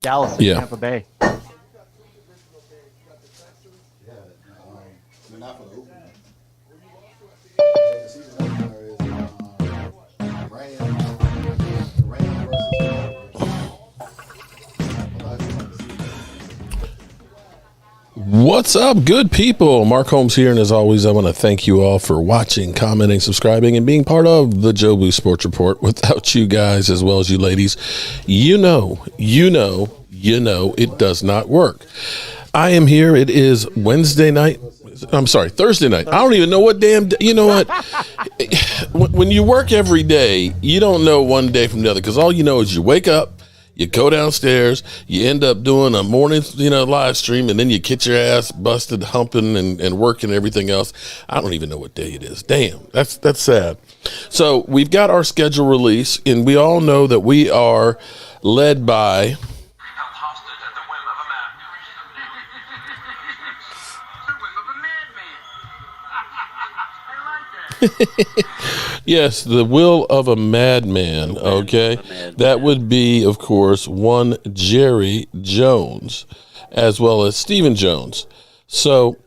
Dallas and Yeah. Tampa Bay. Not for the opener. The season opener is Rams What's up, good people? Mark Holmes here, and as always, I want to thank you all for watching, commenting, subscribing, and being part of the Jobu Sports Report. Without you guys, as well as you ladies, you know, it does not work. I am here. It is Wednesday night. I'm sorry, Thursday night. I don't even know what damn, you know what? When you work every day, you don't know one day from the other, because all you know is you wake up, you go downstairs, you end up doing a morning, live stream, and then you get your ass busted humping and working and everything else. I don't even know what day it is. Damn, that's sad. So we've got our schedule release, and we all know that we are led by yes, the will of a madman. Okay, that would be, of course, one Jerry Jones, as well as Stephen Jones. So,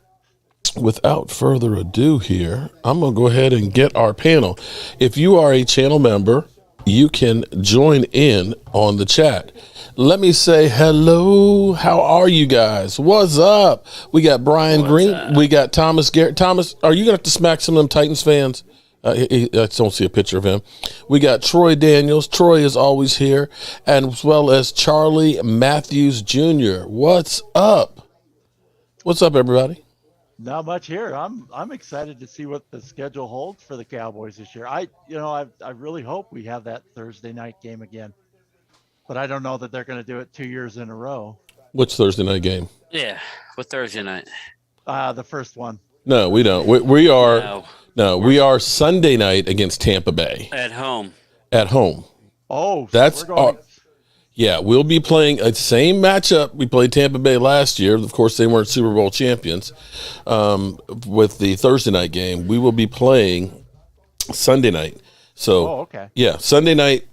without further ado, here I'm gonna go ahead and get our panel. If you are a channel member, you can join in on the chat. Let me say hello. How are you guys? What's up? We got Brian Green. We got Thomas Garrett. Thomas, are you going to have to smack some of them Titans fans? I don't see a picture of him. We got Troy Daniels. Troy is always here, and as well as Charlie Matthews Jr. What's up? What's up, everybody? Not much here. I'm excited to see what the schedule holds for the Cowboys this year. I really hope we have that Thursday night game again. But I don't know that they're going to do it 2 years in a row. Which Thursday night game? Yeah, what Thursday night? The first one. No, we don't. We are we are Sunday night against Tampa Bay At home. At home. Oh, so that's yeah. We'll be playing a same matchup we played Tampa Bay last year. Of course, they weren't Super Bowl champions. With the Thursday night game, we will be playing Sunday night. So, okay. Yeah, Sunday night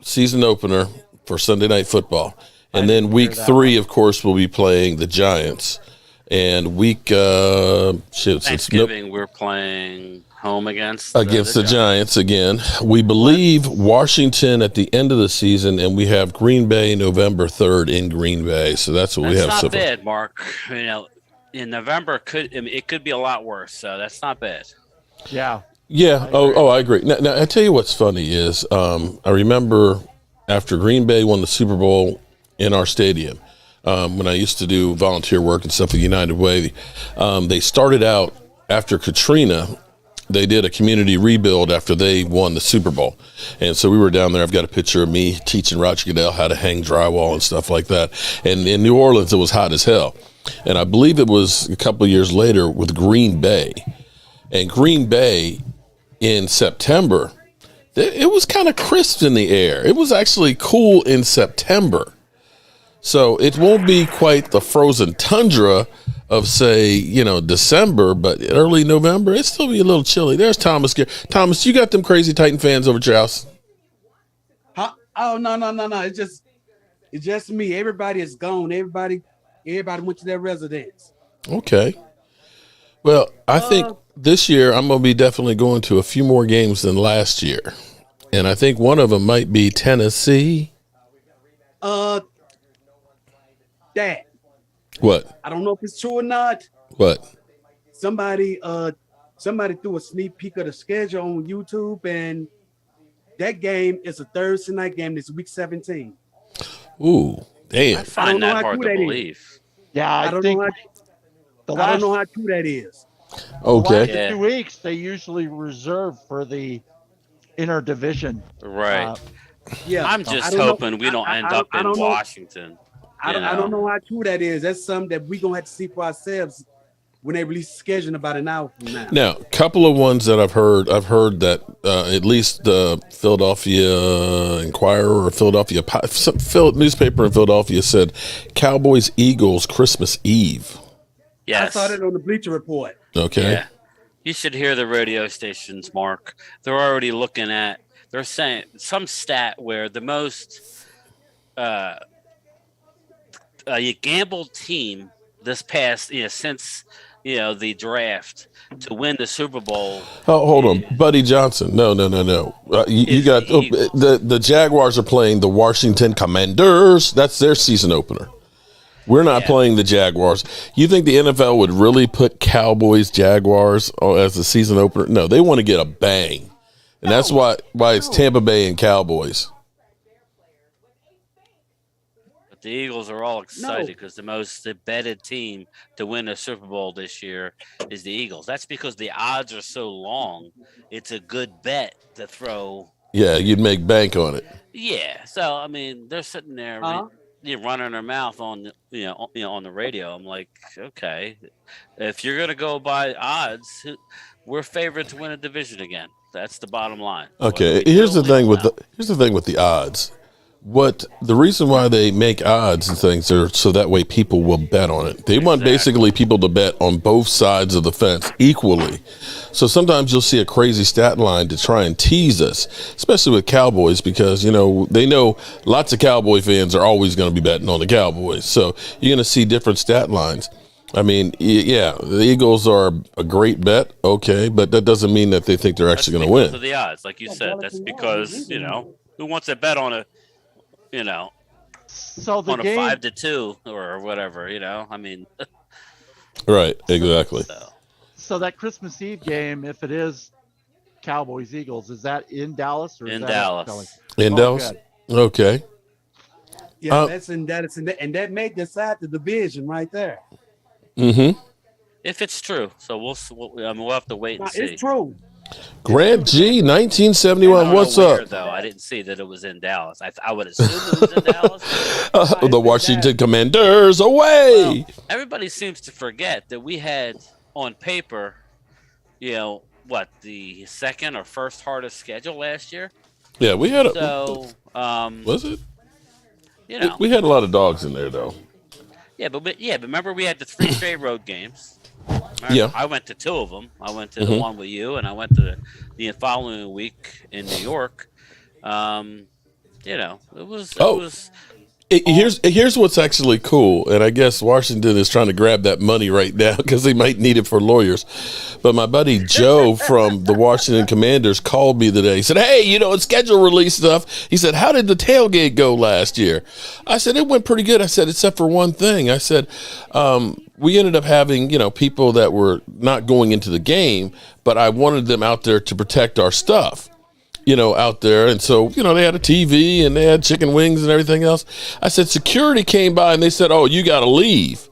season opener for Sunday Night Football. And then week 3, of course, we'll be playing the Giants. And week Thanksgiving, we're playing home against the Giants again. We believe Washington at the end of the season, and we have Green Bay November 3rd in Green Bay. So that's what we have. That's so not bad, Mark. In November it could be a lot worse. So that's not bad. Yeah. Yeah. I agree. Now I tell you what's funny is I remember after Green Bay won the Super Bowl in our stadium, when I used to do volunteer work and stuff with United Way, they started out after Katrina. They did a community rebuild after they won the Super Bowl. And so we were down there. I've got a picture of me teaching Roger Goodell how to hang drywall and stuff like that. And in New Orleans, it was hot as hell. And I believe it was a couple of years later with Green Bay. And Green Bay in September, it was kind of crisp in the air. It was actually cool in September. So it won't be quite the frozen tundra of, say, December, but early November, it'll still be a little chilly. There's Thomas. Thomas, you got them crazy Titan fans over at your house? Huh? Oh, no. It's just me. Everybody is gone. Everybody went to their residence. Okay. Well, I think this year I'm going to be definitely going to a few more games than last year. And I think one of them might be Tennessee. That. What? I don't know if it's true or not. What? Somebody threw a sneak peek of the schedule on YouTube, and that game is a Thursday night game. It's week 17. Ooh, damn. I find that hard to believe. Yeah, I don't know how true that is. Okay. The last 2 weeks, they usually reserve for the interdivision. Right. Yeah. I'm just hoping we don't end up in Washington. I don't know how true that is. That's something that we're going to have to see for ourselves when they release the schedule in about an hour from now. Now, a couple of ones that I've heard that at least the Philadelphia Inquirer or Philadelphia newspaper in Philadelphia said Cowboys Eagles Christmas Eve. Yes. I saw that on the Bleacher Report. Okay. Yeah. You should hear the radio stations, Mark. They're already looking at, they're saying some stat where the most a gambled team this past, since the draft to win the Super Bowl. Oh, hold on, Buddy Johnson. No. You It's got the Eagles. the Jaguars are playing the Washington Commanders. That's their season opener. We're not Yeah. playing the Jaguars. You think the NFL would really put Cowboys Jaguars as the season opener? No, they want to get a bang, and that's why it's Tampa Bay and Cowboys. But the Eagles are all excited because the most betted team to win a Super Bowl this year is the Eagles. That's because the odds are so long. It's a good bet to throw. Yeah, you'd make bank on it. Yeah. So I mean, they're sitting there running their mouth on on the radio. I'm like, okay, if you're gonna go by odds, we're favored to win a division again. That's the bottom line. Okay, here's the thing with the odds. The reason why they make odds and things are so that way people will bet on it. They want basically people to bet on both sides of the fence equally. So sometimes you'll see a crazy stat line to try and tease us, especially with Cowboys, because they know lots of Cowboy fans are always going to be betting on the Cowboys. So you're going to see different stat lines. I mean, yeah, the Eagles are a great bet, okay, but that doesn't mean that they think they're actually going to win. So the odds, like you said, that's because who wants to bet on So the on a game, 5-2 or whatever, I mean, Right, exactly. so that Christmas Eve game, if it is Cowboys Eagles, is that in Dallas or is in that Dallas. In Oh, Dallas? good. Okay. Yeah, that's in and that may decide the division right there. Mm-hmm. If it's true, so we'll have to wait and see. It's true. Grant G, I 1971. don't What's know where, up? Though I didn't see that it was in Dallas. I would assume it was in Dallas. The Washington Commanders away. Well, everybody seems to forget that we had on paper, the second or first hardest schedule last year. Yeah, we had So, was it? you know, We had a lot of dogs in there, though. but remember we had the 3 straight road games. Remember, Yeah. I went to 2 of them. I went to the one with you, and I went to the following week in New York. It was. Here's what's actually cool, and I guess Washington is trying to grab that money right now because they might need it for lawyers. But my buddy Joe from the Washington Commanders called me today. He said, "Hey, it's schedule release stuff." He said, "How did the tailgate go last year?" I said, "It went pretty good." I said, "Except for one thing." I said, "We ended up having people that were not going into the game, but I wanted them out there to protect our stuff." Out there. And so, they had a TV and they had chicken wings and everything else. I said, security came by and they said, "Oh, you got to leave."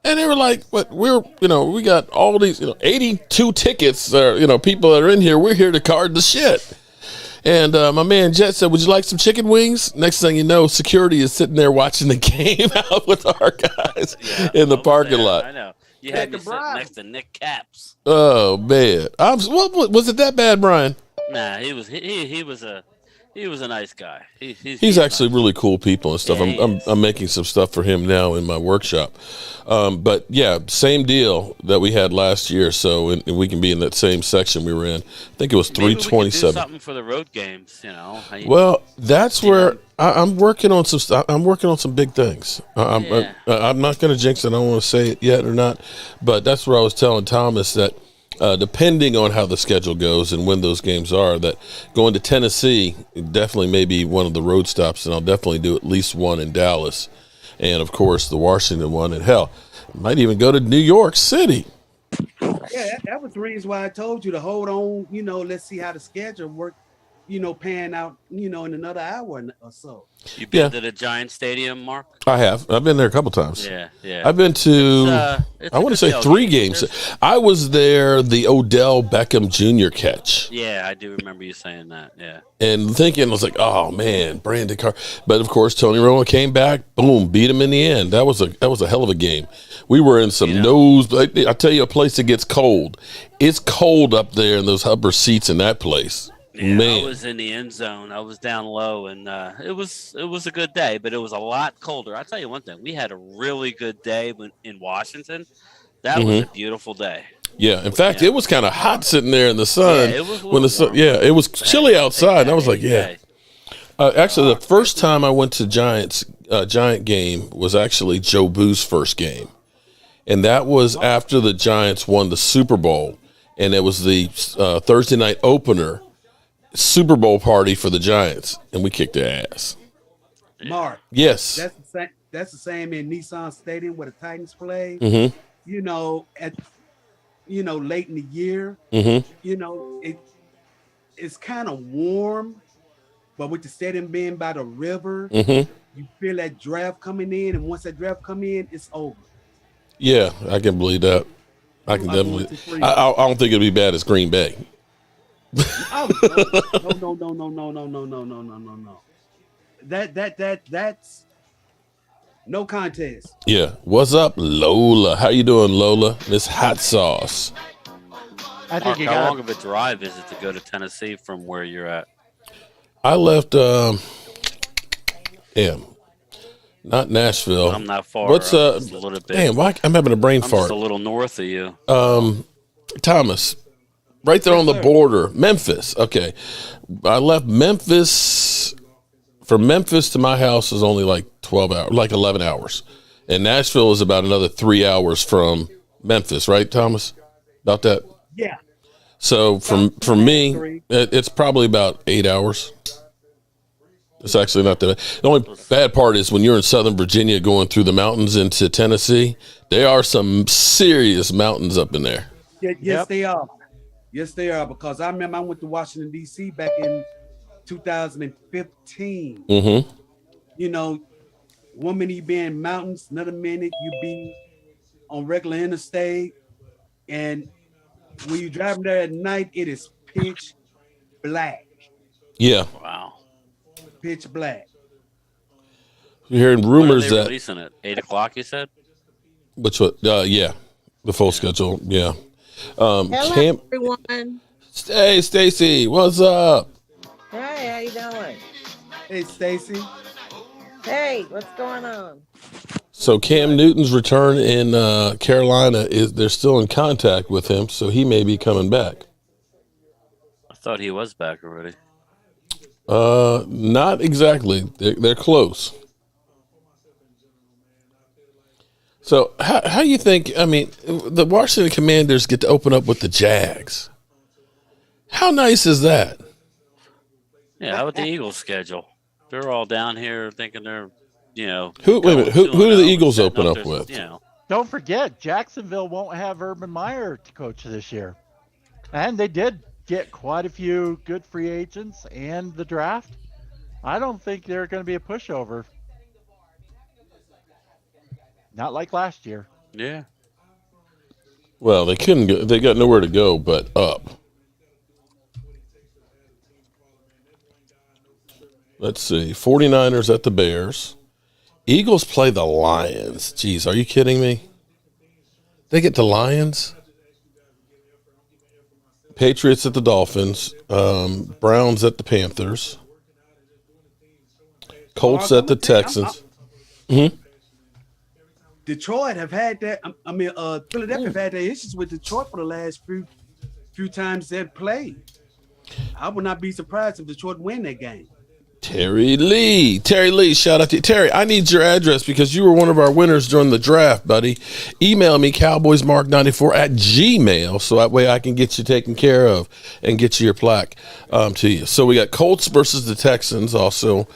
And they were like, "What? We got all these, 82 tickets, people that are in here. We're here to card the shit." And my man Jet said, "Would you like some chicken wings?" Next thing you know, security is sitting there watching the game out with our guys in the parking lot. I know. You had me sitting next to Nick Caps. Oh, man. Was it that bad, Brian? Nah, he was a nice guy. He's actually really cool people and stuff. Yeah, I'm making some stuff for him now in my workshop. But yeah, same deal that we had last year. So and we can be in that same section we were in. I think it was Maybe we could do 327. something for the road games, Well, that's where I'm working on some stuff. I'm working on some big things. I'm not going to jinx it. I don't want to say it yet or not. But that's where I was telling Thomas that depending on how the schedule goes and when those games are, that going to Tennessee definitely may be one of the road stops, and I'll definitely do at least one in Dallas, and of course the Washington one, and hell, might even go to New York City. Yeah, that was the reason why I told you to hold on. Let's see how the schedule work. Pan out. In another hour or so. You been to the Giant Stadium, Mark? I have. I've been there a couple times. Yeah. I've been to, It's I want to say 3 games. I was there the Odell Beckham Jr. catch. Yeah, I do remember you saying that. Yeah. And thinking, I was like, oh man, Brandon Carr. But of course, Tony Romo came back, boom, beat him in the end. That was a hell of a game. We were in some I tell you, a place that gets cold. It's cold up there in those upper seats in that place. Yeah, Man. I was in the end zone. I was down low, and it was a good day, but it was a lot colder. I'll tell you one thing: we had a really good day in Washington. That was a beautiful day. Yeah, in fact, it was kind of hot sitting there in the sun. Yeah, it was when the sun. Yeah, it was chilly outside. And I was like, yeah. Actually, the first time I went to Giant game was actually Jobu's first game. And that was after the Giants won the Super Bowl. And it was the Thursday night opener Super Bowl party for the Giants. And we kicked their ass. Mark. Yes. That's the same. That's the same in Nissan Stadium where the Titans play. Mm-hmm. You know, late in the year. Mm-hmm. You know, it's kind of warm, but with the stadium being by the river, Mm-hmm. you feel that draft coming in, and once that draft come in, it's over. Yeah, I can believe that. I can definitely. I don't think it'll be bad as Green Bay. Oh, no. That's no contest. Yeah. What's up, Lola? How you doing, Lola? Miss Hot Sauce. I think Mark, you how got long of a drive is it to go to Tennessee from where you're at? I left. Not Nashville. I'm not far. What's I'm just a little bit. Damn, why I'm having a brain I'm fart. just a little north of you. Thomas, right there on the border, Memphis. Okay, I left Memphis. From Memphis to my house is only like 12 hours, like 11 hours, and Nashville is about another 3 hours from Memphis, right, Thomas? About that. Yeah. So from me, it's probably about 8 hours. It's actually not that bad. The only bad part is when you're in Southern Virginia going through the mountains into Tennessee, there are some serious mountains up in there. Yes, they are. Yes, they are. Because I remember I went to Washington, D.C. back in 2015. Mm-hmm. You know, 1 minute you be in mountains, another minute you be on regular interstate. And when you driving there at night, it is pitch black. Yeah. Wow. Pitch black. You're hearing When are rumors they that releasing it? 8 o'clock, you said? which what? Yeah, the full schedule. Yeah. Hello, everyone. Hey, Stacy, what's up? Hey, how you doing? Hey, Stacy. Hey, what's going on? So Cam Newton's return in Carolina they're still in contact with him, so he may be coming back. I thought he was back already. Not exactly. They're close. So how you think? I mean, the Washington Commanders get to open up with the Jags. How nice is that? Yeah, how about the Eagles schedule? They're all down here thinking they're, Wait a minute. Who do the Eagles open up with? Don't forget, Jacksonville won't have Urban Meyer to coach this year. And they did get quite a few good free agents and the draft. I don't think they're going to be a pushover. Not like last year. Yeah. Well, they couldn't go. They got nowhere to go but up. Let's see. 49ers at the Bears. Eagles play the Lions. Jeez, are you kidding me? They get the Lions? Patriots at the Dolphins. Browns at the Panthers. Colts at the Texans. Detroit have had that. Philadelphia have had their issues with Detroit for the last few times they've played. I would not be surprised if Detroit win that game. Terry Lee, shout out to you. Terry, I need your address because you were one of our winners during the draft, buddy. Email me, cowboysmark94@gmail, so that way I can get you taken care of and get you your plaque to you. So we got Colts versus the Texans, also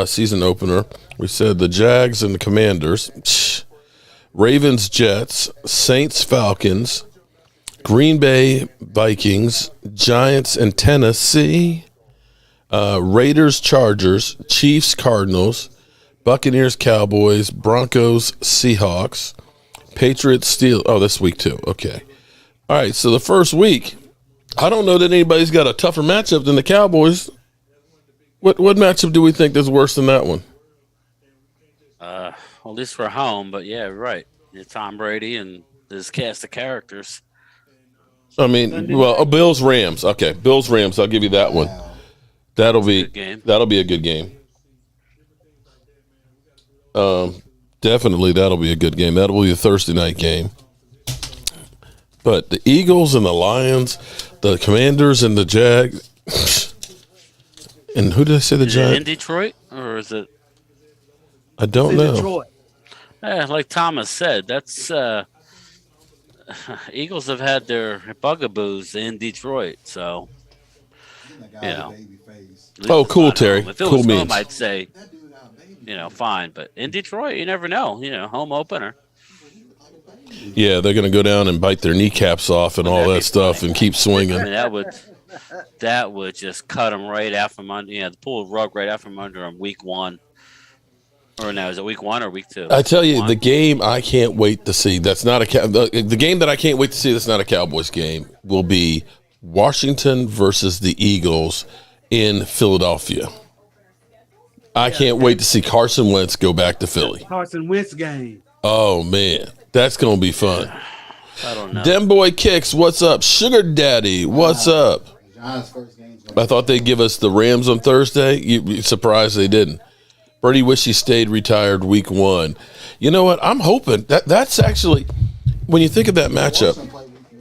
season opener. We said the Jags and the Commanders. Ravens, Jets, Saints, Falcons, Green Bay, Vikings, Giants, and Tennessee. Raiders, Chargers, Chiefs, Cardinals, Buccaneers, Cowboys, Broncos, Seahawks, Patriots, Steelers. Oh, this week too. Okay. All right. So the first week, I don't know that anybody's got a tougher matchup than the Cowboys. What matchup do we think is worse than that one? At least we're home, but yeah, right. It's Tom Brady and his cast of characters. I mean, well, Bills, Rams. Okay, Bills, Rams. I'll give you that one. That'll be a good game. Definitely that'll be a good game. That'll be a Thursday night game. But the Eagles and the Lions, the Commanders and the Jags, And who did I say the Is it in Giants? Detroit or is it? I It's don't in know. Detroit. Like Thomas said, that's Eagles have had their bugaboos in Detroit, so That you guy's a know. baby face. At least Oh, it's cool, not Terry. home. If it Cool was home, means. I'd say That dude out baby. fine. But in Detroit, you never know. Home opener. Yeah, they're going to go down and bite their kneecaps off and all Wouldn't that that be stuff funny? and keep I swinging. mean, that would just cut them right out from under. Pull the rug right out from under them. Week 1, or now is it week 1 or week 2? I tell you, One? the game I can't wait to see. That's not the game that I can't wait to see. That's not a Cowboys game. Will be Washington versus the Eagles in Philadelphia. I can't wait to see Carson Wentz go back to Philly. Carson Wentz game. Oh man, that's gonna be fun. I don't know. Dem Boy Kicks, what's up? Sugar Daddy, what's up? Giants' first game's I thought they'd give us the Rams on Thursday. You surprised they didn't. Brady wish he stayed retired week 1. You know what? I'm hoping that's actually, when you think of that matchup,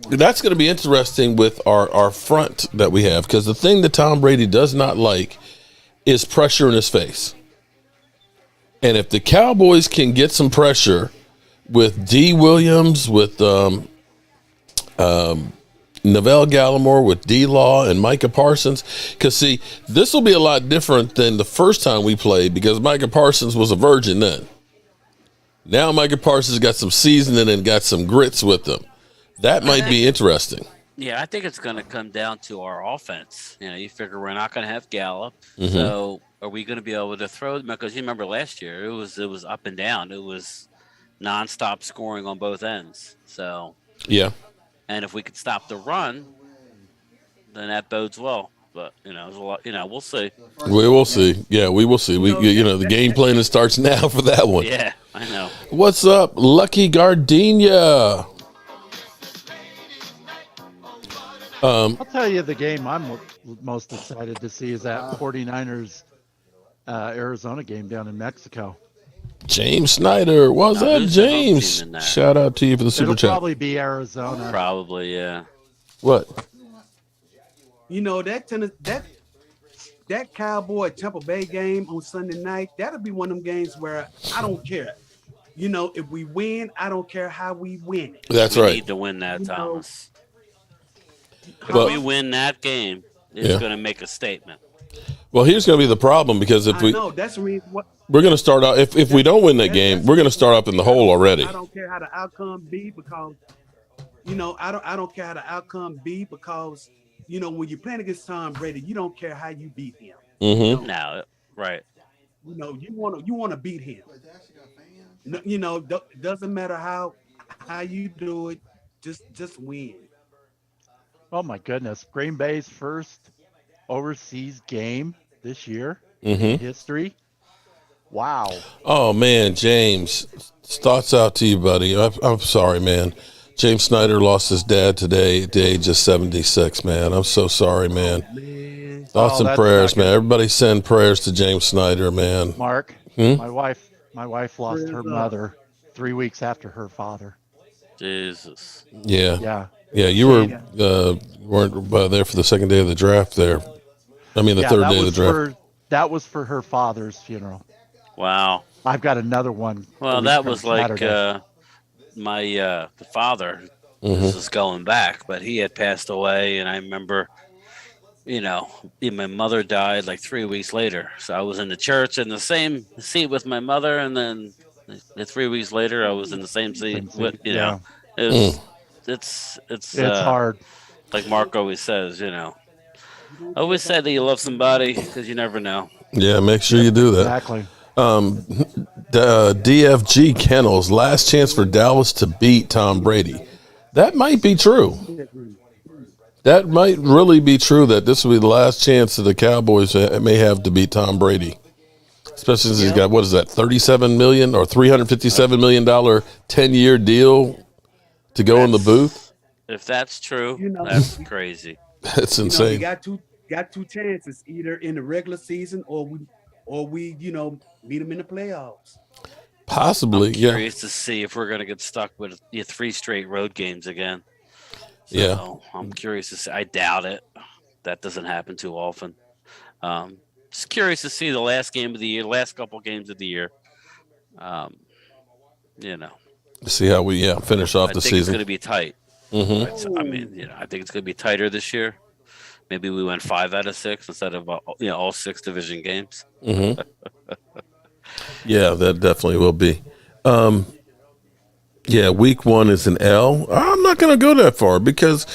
that's going to be interesting with our front that we have, because the thing that Tom Brady does not like is pressure in his face. And if the Cowboys can get some pressure with D. Williams, with Neville Gallimore, with D-Law and Micah Parsons, because, see, this will be a lot different than the first time we played, because Micah Parsons was a virgin then. Now Micah Parsons got some seasoning and got some grits with him. That might be interesting. Yeah, I think it's going to come down to our offense. You figure we're not going to have Gallup, so are we going to be able to throw them? Because you remember last year, it was up and down. It was nonstop scoring on both ends. So Yeah. and if we could stop the run, then that bodes well. But there's a lot. We'll see. We will see. Yeah, we will see. The game planning starts now for that one. Yeah, I know. What's up, Lucky Gardenia? I'll tell you the game I'm most excited to see is that 49ers Arizona game down in Mexico. James Snyder. What's up, who's the home James? team in that? Shout out to you for the super It'll chat. probably be Arizona. Probably, yeah. What? That Cowboy Tampa Bay game on Sunday night, that'll be one of them games where I don't care. If we win, I don't care how we win it. That's We right. need to win that, Thomas. If Well- we win that game, it's Yeah. going to make a statement. Well, here's going to be the problem, because if I know that's the reason. we're going to start out, if we don't win that game, we're going to start up in the hole already. I don't care how the outcome be, because I don't care how the outcome be, because when you're playing against Tom Brady, you don't care how you beat him. Mm-hmm. No, right. You want to beat him. Doesn't matter how you do it, just win. Oh my goodness. Green Bay's first overseas game this year Mm-hmm. in history. Wow. Oh, man, James. Thoughts out to you, buddy. I'm sorry, man. James Snyder lost his dad today at the age of 76, man. I'm so sorry, man. Man, Thoughts and that's prayers, not man. Everybody send prayers to James Snyder, man. Mark, Hmm? my wife lost her mother 3 weeks after her father. Jesus. Yeah. Yeah. You weren't there for the second day of the draft there. I mean, the third day of the draft. That was for her father's funeral. Wow. I've got another one. Well, a that week was from like Saturday. the father. This is going back, but he had passed away, and I remember, my mother died like 3 weeks later. So I was in the church in the same seat with my mother, and then 3 weeks later, I was in the same seat with yeah. It's It's hard. like Mark always says. Always say that you love somebody because you never know. Yeah, make sure you do that. Exactly. DFG Kennels, last chance for Dallas to beat Tom Brady. That might be true. That might really be true, that this will be the last chance that the Cowboys may have to beat Tom Brady. Especially since he's got, what is that, $37 million or $357 million 10-year deal to go in the booth? If that's true, that's crazy. That's you insane. got two chances, either in the regular season or we meet them in the playoffs. Possibly, I'm yeah. curious to see if we're going to get stuck with 3 straight road games again. So Yeah. I'm curious to see. I doubt it. That doesn't happen too often. Just curious to see the last game of the year, last couple games of the year. You know, See how we finish off I the think it's season. going to be tight. I mean, I think it's going to be tighter this year. Maybe we went 5 out of 6 instead of all 6 division games. Yeah, that definitely will be. Yeah, week 1 is an L. I'm not going to go that far because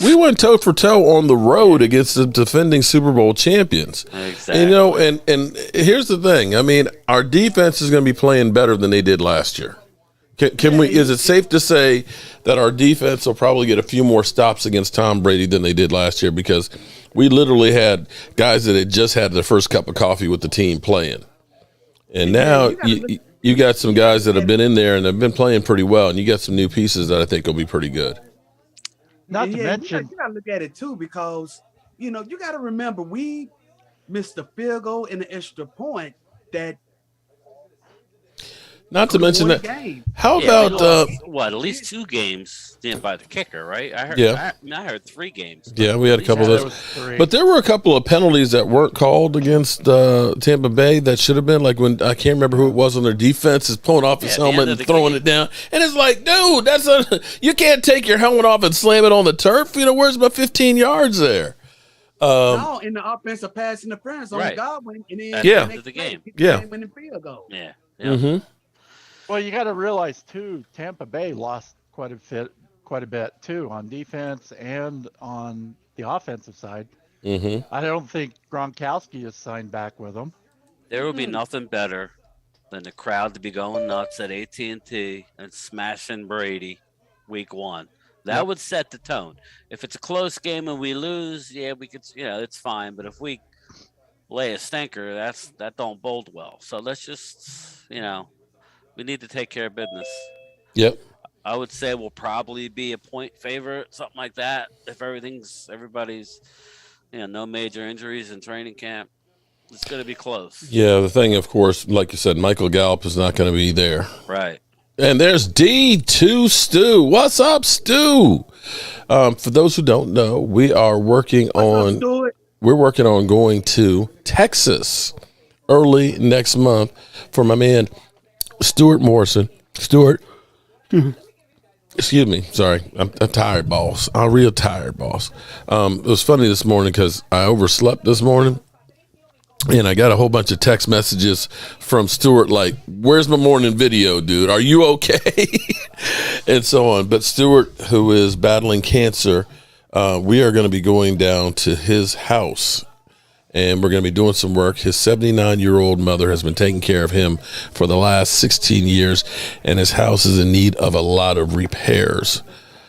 we went toe for toe on the road against the defending Super Bowl champions. Exactly. You know, and here's the thing. I mean, our defense is going to be playing better than they did last year. Can we? Is it safe to say that our defense will probably get a few more stops against Tom Brady than they did last year? Because we literally had guys that had just had their first cup of coffee with the team playing, and now you got some guys that have been in there and have been playing pretty well, and you got some new pieces that I think will be pretty good. Not to mention, you got to look at it too, because you got to remember we missed the field goal and the extra point that. Not to mention that. Game. How about at least 2 games by the kicker, right? I heard. Yeah. I heard 3 games. Yeah, we had a couple of those. But there were a couple of penalties that weren't called against Tampa Bay that should have been, like when I can't remember who it was on their defense is pulling off his helmet and throwing it down, and it's like, dude, you can't take your helmet off and slam it on the turf. Where's about 15 yards there? No, in the offensive pass interference on Godwin, and then the game. Winning field goal. Yeah. Mm-hmm. Well, you got to realize too, Tampa Bay lost quite a bit too on defense and on the offensive side. I don't think Gronkowski is signed back with them. There would be nothing better than the crowd to be going nuts at AT&T and smashing Brady week 1. That would set the tone. If it's a close game and we lose, we could, it's fine. But if we lay a stinker, that don't bode well. So let's just, we need to take care of business. Yep. I would say we'll probably be a point favorite, something like that. If everybody's, no major injuries in training camp, it's going to be close. Yeah, the thing, of course, like you said, Michael Gallup is not going to be there. Right. And there's D2 Stu. What's up, Stu? For those who don't know, we are working on going to Texas early next month for my man Stuart Morrison. Stuart, excuse me. Sorry, I'm tired, boss. I'm real tired, boss. It was funny this morning because I overslept this morning. And I got a whole bunch of text messages from Stuart like, where's my morning video, dude? Are you okay? And so on. But Stuart, who is battling cancer, we are going to be going down to his house. And we're going to be doing some work. His 79-year-old mother has been taking care of him for the last 16 years. And his house is in need of a lot of repairs.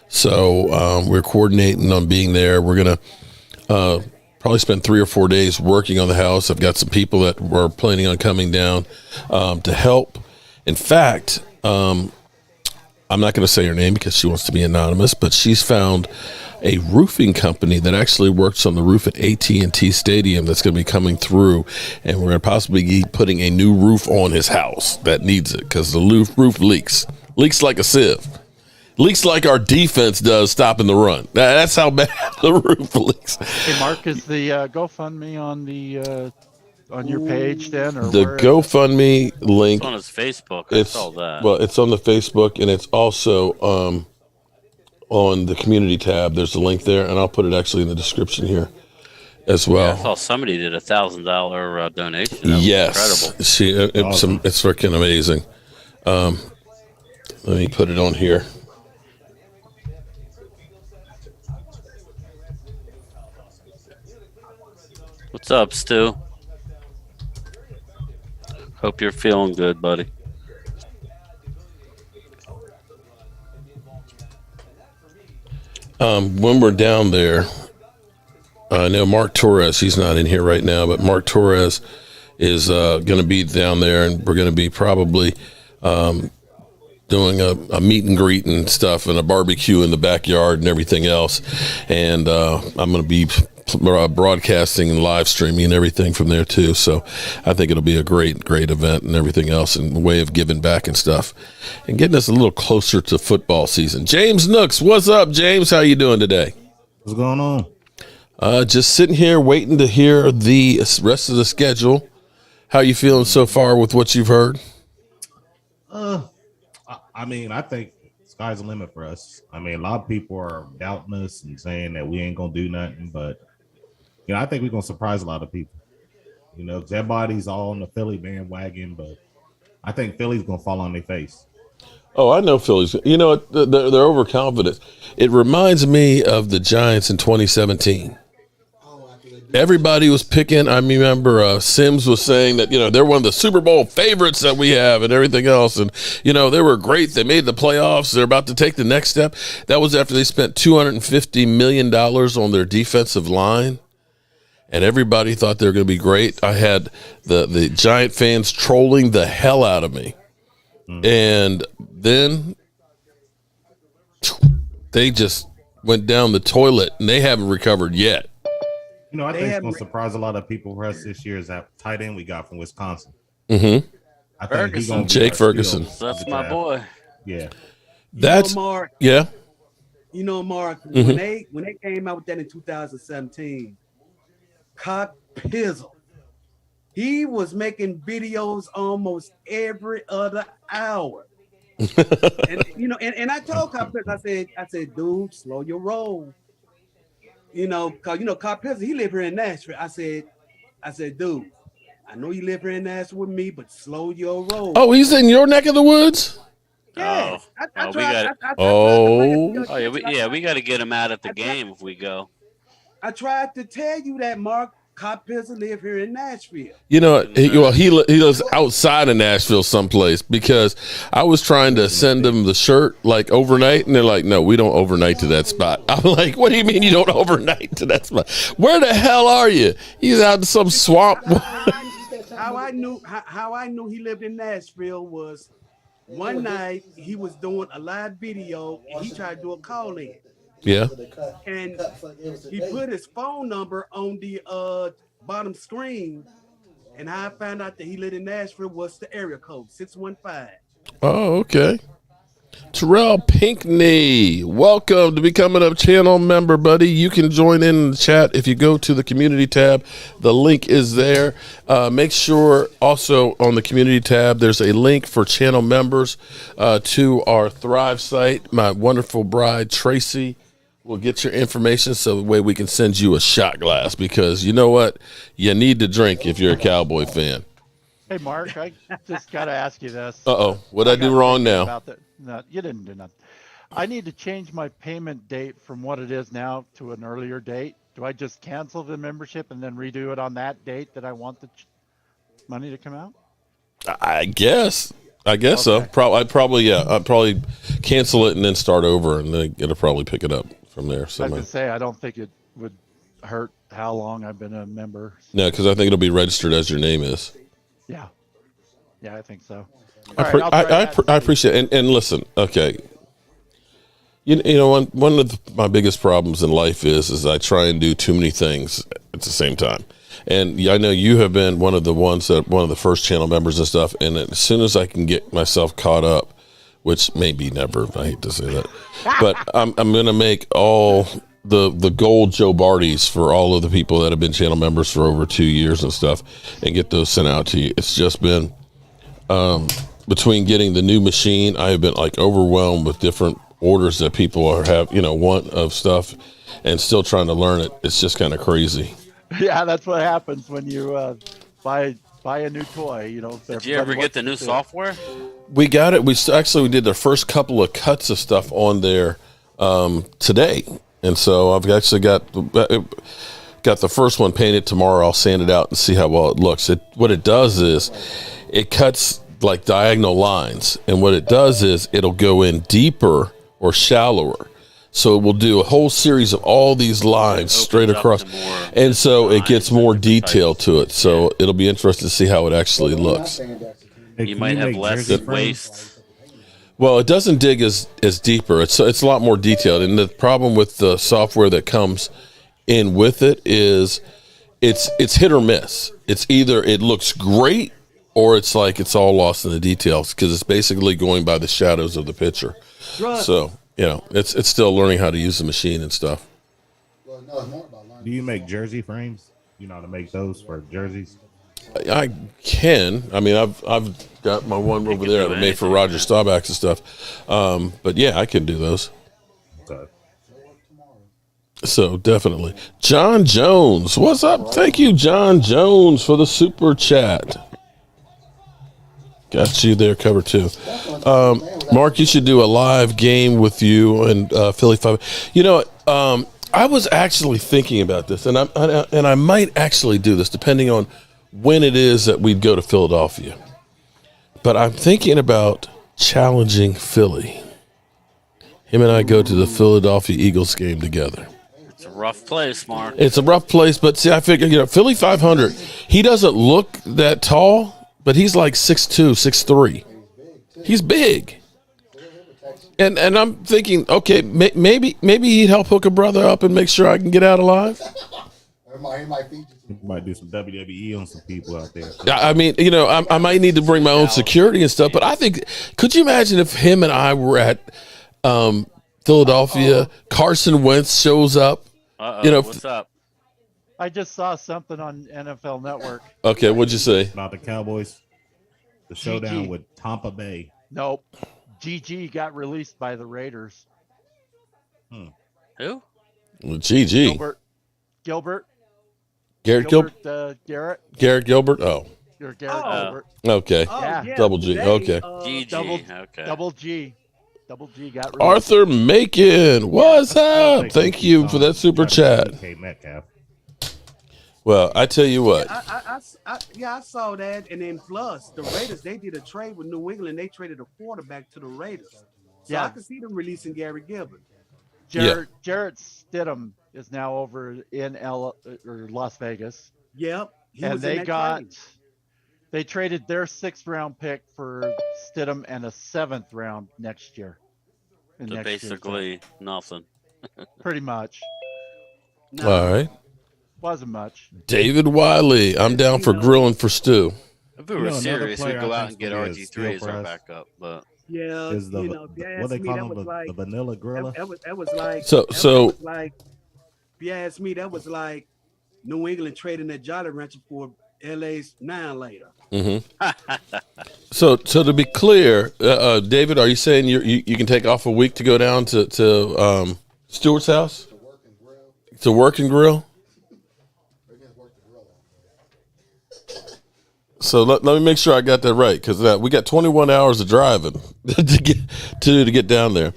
So we're coordinating on being there. We're going to probably spend 3 or 4 days working on the house. I've got some people that were planning on coming down to help. In fact, I'm not going to say her name because she wants to be anonymous, but she's found a roofing company that actually works on the roof at AT&T Stadium that's going to be coming through, and we're going to possibly be putting a new roof on his house that needs it because the roof leaks like a sieve. Leaks like our defense does stopping the run. That's how bad the roof leaks. Hey, Mark, is the GoFundMe on your page then? Or the GoFundMe link. It's on his Facebook. I saw that. Well, it's on the Facebook, and it's also on the community tab. There's a link there, and I'll put it actually in the description here as well. Yeah, I saw somebody did $1,000 donation. That yes. incredible. Awesome. It's freaking amazing. Let me put it on here. What's up, Stu? Hope you're feeling good, buddy. When we're down there, I know Mark Torres, he's not in here right now, but Mark Torres is going to be down there, and we're going to be probably doing a meet and greet and stuff and a barbecue in the backyard and everything else. And I'm going to be broadcasting and live streaming and everything from there too. So I think it'll be a great event and everything else, and a way of giving back and stuff and getting us a little closer to football season. James Nooks, what's up, James? How you doing today? What's going on? Just sitting here waiting to hear the rest of the schedule. How you feeling so far with what you've heard? I mean, I think sky's the limit for us. I mean, a lot of people are doubting us and saying that we ain't gonna do nothing, but I think we're gonna surprise a lot of people. Everybody's all on the Philly bandwagon, but I think Philly's gonna fall on their face. Oh, I know Phillies. They're overconfident. It reminds me of the Giants in 2017. Everybody was picking. I remember Sims was saying that, they're one of the Super Bowl favorites that we have and everything else. And, they were great. They made the playoffs. They're about to take the next step. That was after they spent $250 million on their defensive line. And everybody thought they were going to be great. I had the Giant fans trolling the hell out of me. And then they just went down the toilet, and they haven't recovered yet. I think it's going to surprise a lot of people for us this year is that tight end we got from Wisconsin. Mm-hmm. I think he's going to Jake Ferguson. That's my boy. Yeah. That's Mark. Yeah. Mark, Mm-hmm. when they came out with that in 2017, Cock Pizzle, he was making videos almost every other hour. and I told Cock Pizzle, I said, dude, slow your roll. Cause Cock Pizzle, he live here in Nashville. I said, dude, I know you live here in Nashville with me, but slow your roll. Oh, he's in your neck of the woods? Yeah. We got to get him out at the game if we go. I tried to tell you that, Mark. Cock Pizzle live here in Nashville. He lives outside of Nashville someplace, because I was trying to send him the shirt like overnight, and they're like, no, we don't overnight to that spot. I'm like, what do you mean you don't overnight to that spot? Where the hell are you? He's out in some swamp. How I knew he lived in Nashville was one night he was doing a live video and he tried to do a call in. Yeah. And he put his phone number on the bottom screen, and how I found out that he lived in Nashville was the area code 615. Oh, okay. Terrell Pinkney, welcome to becoming a channel member, buddy. You can join in the chat if you go to the community tab. The link is there. Make sure also on the community tab there's a link for channel members to our Thrive site. My wonderful bride, Tracy, will get your information so the way we can send you a shot glass, because you know what? You need to drink if you're a Cowboy fan. Hey, Mark, I just got to ask you this. Uh-oh. What'd I do wrong now? No, you didn't do nothing. I need to change my payment date from what it is now to an earlier date. Do I just cancel the membership and then redo it on that date that I want the money to come out? I guess so. I'd probably cancel it and then start over, and then it'll probably pick it up from there. I was going to say, I don't think it would hurt how long I've been a member. No, because I think it'll be registered as your name is. Yeah. Yeah, I think so. I appreciate it. And listen, okay. One of my biggest problems in life is I try and do too many things at the same time. And I know you have been one of the first channel members and stuff. And as soon as I can get myself caught up, which maybe never, I hate to say that, but I'm going to make all the gold Joe Bartys for all of the people that have been channel members for over 2 years and stuff, and get those sent out to you. It's just been, between getting the new machine, I have been like overwhelmed with different orders that people want of stuff, and still trying to learn it. It's just kind of crazy. Yeah, that's what happens when you buy a new toy. Did you ever get the new software? We got it. We did the first couple of cuts of stuff on there today, and so I've actually got the first one painted. Tomorrow I'll sand it out and see how well it looks. What it does is it cuts like diagonal lines, and what it does is it'll go in deeper or shallower. So it will do a whole series of all these lines straight across, and so it gets more detail to it. So it'll be interesting to see how it actually looks. You might have less waste. Well, it doesn't dig as deeper. It's a lot more detailed, and the problem with the software that comes in with it is it's hit or miss. It's either it looks great or it's like it's all lost in the details, because it's basically going by the shadows of the picture. So it's still learning how to use the machine and stuff. Well, no, it's more about learning Do you make jersey frames? You know how to make those for jerseys? I can. I mean, I've got my one over there that I made for Roger Staubach and stuff. But yeah, I can do those. Okay. So definitely. John Jones, what's up? Thank you, John Jones, for the super chat. Got you there covered too. Mark, you should do a live game with you and Philly 5. You know, I was actually thinking about this, and I might actually do this depending on when it is that we'd go to Philadelphia. But I'm thinking about challenging Philly. Him and I go to the Philadelphia Eagles game together. It's a rough place, Mark. It's a rough place, but see, I figure, Philly 500, he doesn't look that tall, but he's like 6'2", 6'3". He's big. And I'm thinking, okay, maybe he'd help hook a brother up and make sure I can get out alive. You might do some WWE on some people out there. I mean, I might need to bring my own security and stuff, but I think, could you imagine if him and I were at Philadelphia, Carson Wentz shows up? What's up? I just saw something on NFL Network. Okay, what'd you say? About the Cowboys, the showdown GG. with Tampa Bay. Nope. GG got released by the Raiders. Who? Well, GG. Gilbert. Garrett Gilbert? Garrett. Garrett Gilbert? Oh. Or Garrett Gilbert. Okay. Yeah. Double G. Okay. GG. Okay. Double G. Double G got released. Arthur Macon, what's up? Thank you for that super chat. Okay, Metcalf. Well, I tell you what. I saw that, and then plus the Raiders, they did a trade with New England. They traded a quarterback to the Raiders, so I could see them releasing Gary Gilbert. Jarrett Stidham is now over in Las Vegas. Yep, and they traded their 6th round pick for Stidham and a 7th round next year. So basically nothing. Pretty much. No. All right. Wasn't much. David Wiley, I'm down for grilling for stew. If we were serious, we'd go out and get RG3 as our backup. But yeah, is the what they call them, the vanilla gorilla? That was like if you ask me, that was like New England trading that Jolly Rancher for LA's 9 later. Mm-hmm. So to be clear, David, are you saying you can take off a week to go down to Stewart's house to work and grill? So let me make sure I got that right, because we got 21 hours of driving to get down there.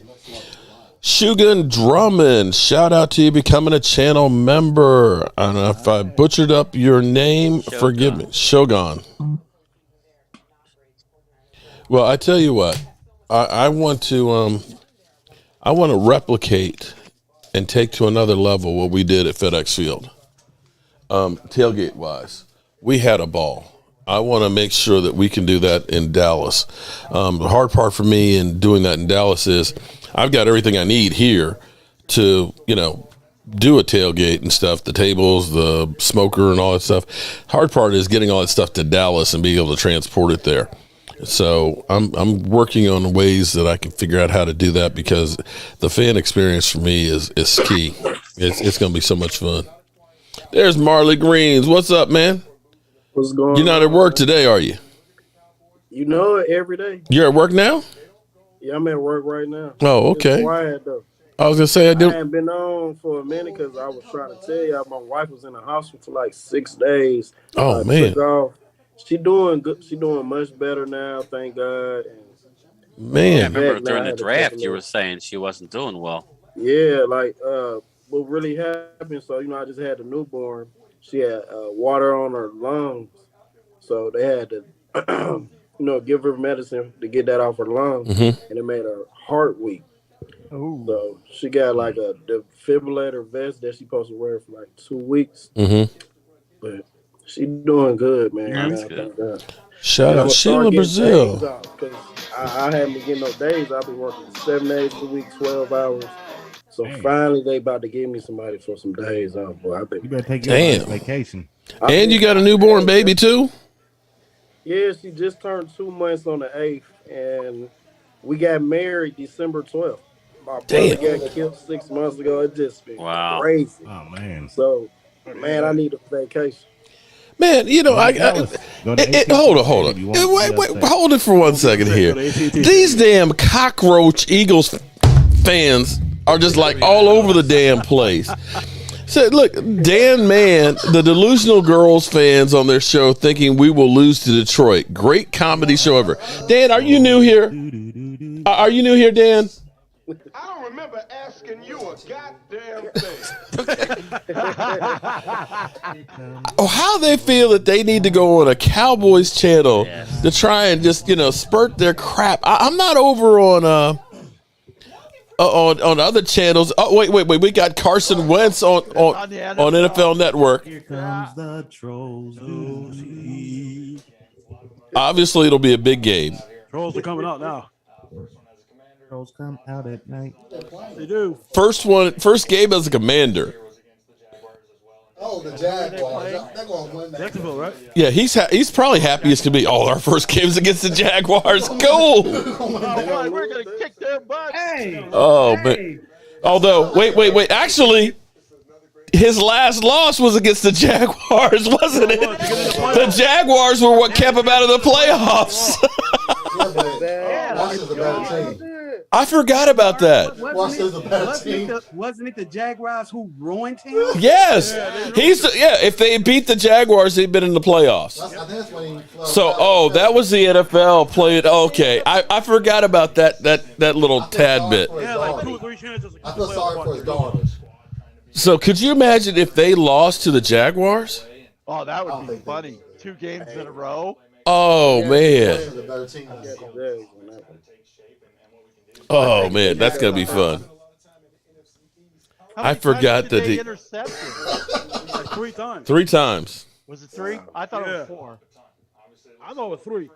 Shugan Drummond, shout out to you becoming a channel member. And if I butchered up your name, forgive me. Shogun. Well, I tell you what, I want to replicate and take to another level what we did at FedEx Field. Tailgate wise, we had a ball. I want to make sure that we can do that in Dallas. The hard part for me in doing that in Dallas is I've got everything I need here to, do a tailgate and stuff, the tables, the smoker and all that stuff. Hard part is getting all that stuff to Dallas and being able to transport it there. So I'm working on ways that I can figure out how to do that, because the fan experience for me is key. It's going to be so much fun. There's Marley Greens. What's up, man? What's going on? You're not at work today, are you? You know it every day. You're at work now? Yeah, I'm at work right now. Oh, okay. It's quiet, though. I was going to say I hadn't been on for a minute because I was trying to tell you my wife was in the hospital for like 6 days. Oh, man. She doing good. She doing much better now, thank God. Man. I remember during the draft you were saying she wasn't doing well. Yeah, what really happened, so, I just had a newborn. She had water on her lungs, so they had to, give her medicine to get that off her lungs, and it made her heart weak. Ooh. So she got like a defibrillator vest that she's supposed to wear for like 2 weeks. But she doing good, man. Yeah, that's good. Shout out Sheila Brazil. Because I haven't been getting no days. I've been working 7 days a week, 12 hours. So finally, they about to give me somebody for some days off. Boy, you better take your vacation. And you got a newborn baby too? Yeah, she just turned 2 months on the 8th, and we got married December 12th. My Damn. brother got killed 6 months ago. It just been crazy. Oh man. So, man, I need a vacation. Man, you know, Go to Dallas. Go to AT&T hold on. if you want to Wait, be upset. hold it for 1 second here. These damn cockroach Eagles fans are just like all over the damn place. So look, Dan Mann, the Delusional Girls fans on their show thinking we will lose to Detroit. Great comedy show ever. Dan, are you new here? Are you new here, Dan? I don't remember asking you a goddamn thing. Oh, how they feel that they need to go on a Cowboys channel to try and just, spurt their crap. I'm not over on other channels. Oh, wait. We got Carson Wentz on NFL Network. Here comes the trolls. Obviously, it'll be a big game. Trolls are coming out now. Trolls come out at night. They do. First game as a Commander. Oh, the Jaguars. They're going to win that. Jacksonville, right? Yeah, he's probably happy as can be. Oh, our first game's against the Jaguars. Go! All right, we're going to kick their butt. Hey. Oh, man. Although, wait. Actually, his last loss was against the Jaguars, wasn't it? The Jaguars were what kept him out of the playoffs. Washington's a better team. I forgot about that. Washington's a better team. Wasn't it the Jaguars who ruined him? Yes. If they beat the Jaguars, they'd been in the playoffs. I think that's when he flubbed So, out. that was the NFL played. Okay. I forgot about that little tad bit. Yeah, like 2 or 3 chances. I feel sorry for his daughters. So, could you imagine if they lost to the Jaguars? Oh, that would be funny. 2 games in a row. Oh, man. Washington's a better team. Oh, man. That's going to be fun. How I many forgot times did that they he- intercept him? Like 3 times. 3 times. Was it 3? I thought it was Yeah. 4. I know it's 3.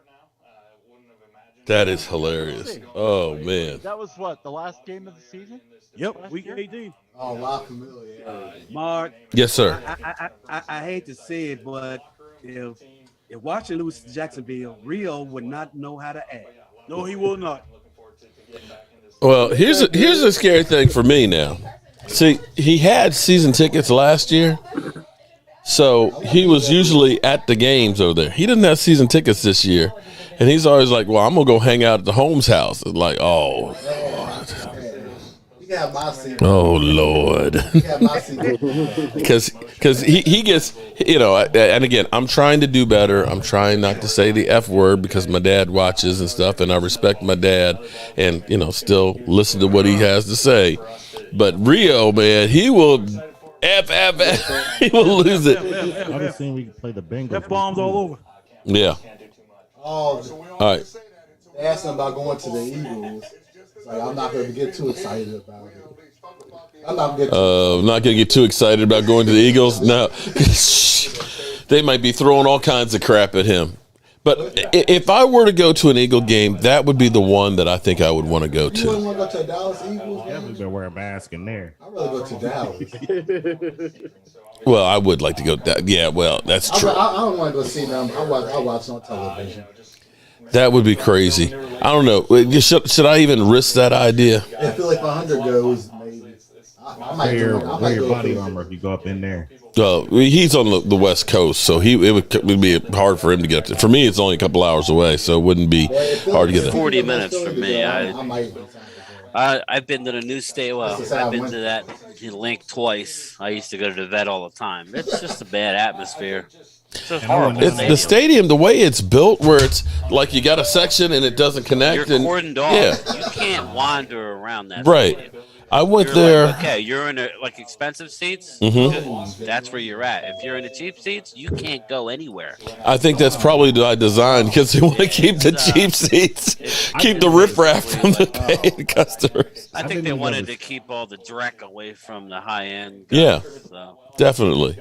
That is hilarious. Oh, man. That was what, the last game of the season? Yep, Last week year? 18. Oh, La Familia. Mark, Yes, sir. I hate to say it, but if Washington loses to Jacksonville, Rio would not know how to act. No, he will not. Well, here's a scary thing for me now. See, he had season tickets last year, so he was usually at the games over there. He didn't have season tickets this year, and he's always like, "Well, I'm gonna go hang out at the Holmes house." Like, oh, You can have my seat. oh Lord, You can have my seat. because he gets, and again, I'm trying to do better. I'm trying not to say the F word because my dad watches and stuff, and I respect my dad, and still listen to what he has to say. But Rio, man, he will he will lose it. I just seen we could play the Bengals. F-bombs all over. Yeah. Oh, All right. they asked him about going to the Eagles. It's like, I'm not going to get too excited about it. I'm not going to get I'm not going to get too excited about going to the Eagles. No. They might be throwing all kinds of crap at him. But if I were to go to an Eagle game, that would be the one that I think I would want to go You wouldn't to. want to go to a Dallas Eagles Yeah, we game? better wear a mask in there. I'd rather go to Dallas. Well, I would like to go. Yeah, well, that's true. I don't want to go see them. I watch on television. That would be crazy. I don't know. Should I even risk that idea? If Philip 100 goes, maybe. I might Wear do it. I wear might your go body for it. armor if you go up in there. He's on the West Coast, so it would be hard for him to get up there. For me, it's only a couple hours away, so it wouldn't be hard to get there. 40 minutes for me. I might. I've been to the new state. Well, That's how I I've been went. to that link twice. I used to go to the vet all the time. It's just a bad atmosphere. It's just horrible. It's the stadium, the way it's built, where it's like you got a section and it doesn't connect. You're and cordoned off. yeah, You can't wander around that. right. stadium. I went You're there. like, okay, you're in expensive seats. Mhm. Good. That's where you're at. If you're in the cheap seats, you can't go anywhere. I think that's probably by design because they want to keep the cheap seats, keep the riffraff from the paying customers. I think didn't they even wanted notice. to keep all the dreck away from the high end. Yeah. So. Definitely.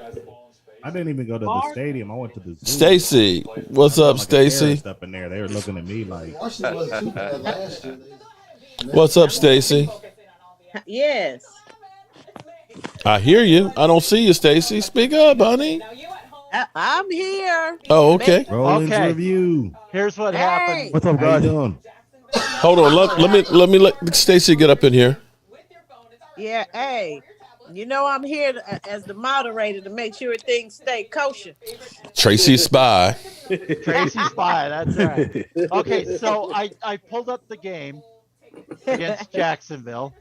I didn't even go to the stadium. I went to the zoo. Stacy, what's up, Like a Stacy? terrorist up in there. They were looking at me like, Washington wasn't too bad last year. What's up, Stacy? Yes. I hear you. I don't see you, Stacy. Speak up, honey. I'm here. Oh, okay. Rollins Okay. review. Here's what Hey. happened. What's up, How you guys? doing? Hold on. Let me let Stacy get up in here. Yeah, hey, you know I'm here as the moderator to make sure things stay kosher. Tracy Spy. Tracy Spy, that's right. Okay, so I pulled up the game against Jacksonville.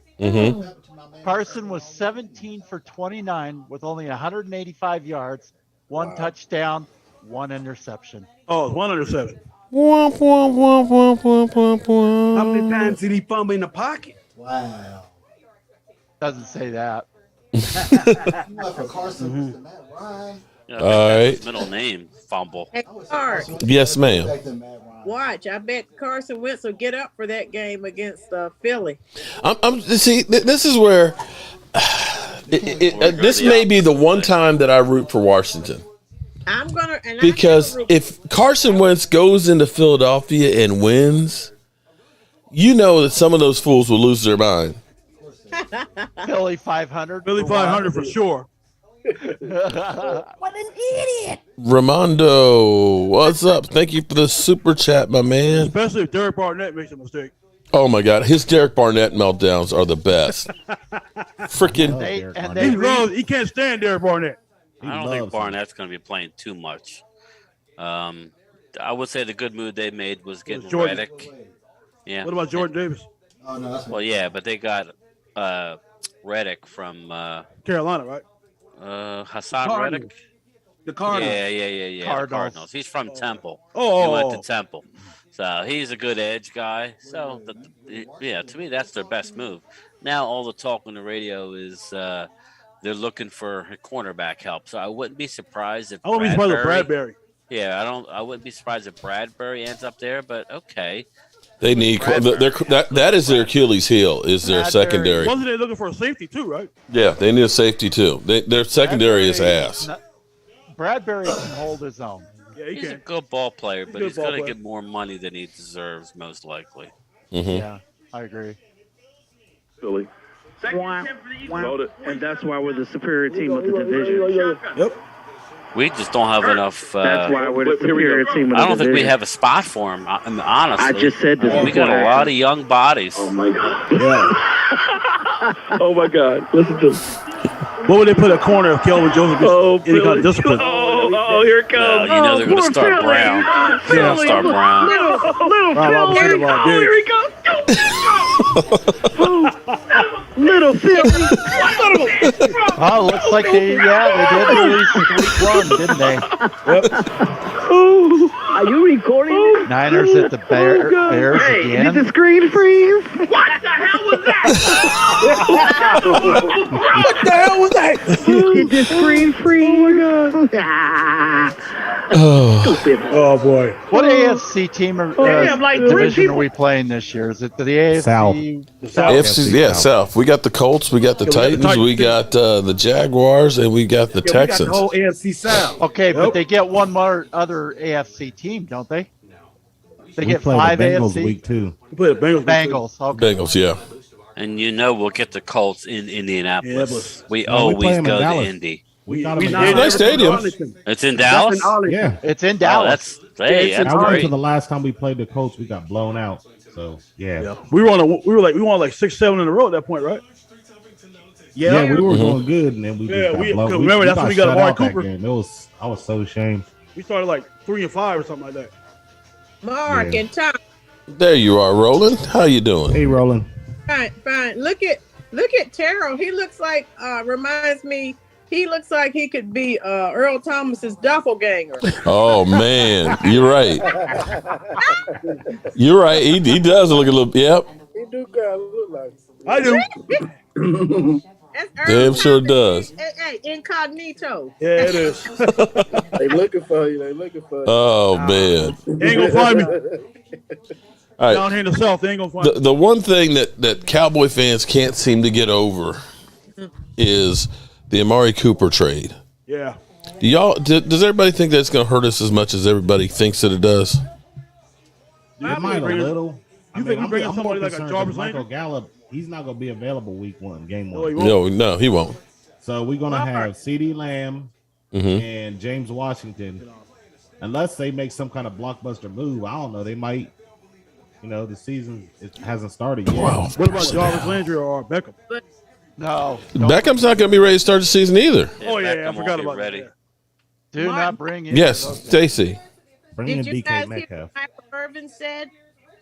Carson was 17 for 29 with only 185 yards, one touchdown, one interception. Oh, it's 107. Womp, womp, womp, womp, womp, womp, womp. How many times did he fumble in the pocket? Wow. Doesn't say that. For Carson, Mr. Matt Ryan. Yeah, All right. his middle name, Fumble. Hey, Mark, Yes, ma'am. watch. I bet Carson Wentz will get up for that game against Philly. See, this is where this may be the one time that I root for Washington. I'm gonna Because if Carson Wentz goes into Philadelphia and wins, you know that some of those fools will lose their mind. Philly 500. Philly 500 for sure. What an idiot! Ramondo, what's up? Thank you for the super chat, my man. Especially if Derek Barnett makes a mistake. Oh my God, his Derek Barnett meltdowns are the best. Freaking, He can't stand Derek Barnett. I don't think Barnett's going to be playing too much. I would say the good move they made was getting Reddick. Yeah. What about Jordan Davis? Oh, no, well, yeah, but they got Reddick from Carolina, right? Hassan Reddick. The Cardinals. Yeah. Cardinals. He's from Temple. Oh. He went to Temple. So he's a good edge guy. So, to me, that's their best move. Now all the talk on the radio is they're looking for cornerback help. So I wouldn't be surprised if I wouldn't be surprised with Bradbury. Yeah, I wouldn't be surprised if Bradbury ends up there, but okay. they need that is their Achilles heel is their secondary. Wasn't they looking for a safety too, right? Yeah, they need a safety too. Their secondary is ass. Bradbury can hold his own. Yeah, he's a good ball player, but he's going to get more money than he deserves, most likely. Yeah, I agree. Philly. Voted, and that's why we're the superior team of the division. Yep. We just don't have enough. That's why we're the superior team of the division. I don't think we have a spot for him, honestly. I just said this. We got a lot of young bodies. Oh, my God. Yeah. Oh, my God. Listen to this. What would they put a corner if Kelvin Joseph gets any kind of discipline? Oh, here it comes. You know they're going to start Brown. They're going to start Brown. Here he goes. Little Philly. Oh, looks like they did release week 1, didn't they? Ooh, are you recording? Niners at the Bears again. Did the screen freeze? What the hell was that? What the hell was that? Did the screen freeze? Oh, my God. Oh boy. What AFC team or division are we playing this year? Is it the AFC? South. AFC, yeah, South. We got the Colts, we got the Titans, we got the Jaguars, and we got the Texans. We got the whole AFC South. Okay, but they get one more other AFC team, don't they? They get 5 Bengals AFC. week 2. We play the Bengals. Bengals. Okay. Bengals, yeah. And we'll get the Colts in Indianapolis. We No, we play always them in go to Dallas. Indy. We got them. Nice stadium. It's in Dallas? Yeah. It's in Oh, Dallas. that's I went great. to the last time we played the Colts. We got blown out. So yeah. We won like 6-7 in a row at that point, right? Yeah, we were going good, and then we just got blown. Remember, that's when we got shut Amari out that Cooper. game. I was so ashamed. We started like 3-5 or something like that. Mark Yeah. and Tom. There you are, Roland. How you doing? Hey, Roland. Fine. Look at Terrell. He looks like reminds me. He looks like he could be Earl Thomas's doppelganger. Oh man, you're right. You're right. He does look a little. Yep. He do kind of look like. I do. That's Damn sure does. Hey, incognito. Yeah, it is. They looking for you. They looking for you. Oh man. They ain't gonna find me. All right. Down here in the South, they ain't gonna find me. The one thing that Cowboy fans can't seem to get over is the Amari Cooper trade. Yeah. Does everybody think that's going to hurt us as much as everybody thinks that it does? It might a little. You think we bring in somebody like a concerned Jarvis that Michael Landry? Gallup, he's not going to be available week 1, game 1. No, he won't. So we're going to have CeeDee Lamb and James Washington. Unless they make some kind of blockbuster move, I don't know. They might, the season hasn't started yet. Wow. What about Jarvis Landry or Beckham? No. Beckham's not going to be ready to start the season either. Oh yeah, I Beckham forgot won't be about ready. that. Do Mark, not bring in. Yes, Stacy. Bring in Did you DK guys hear Metcalf. what Michael Irvin said?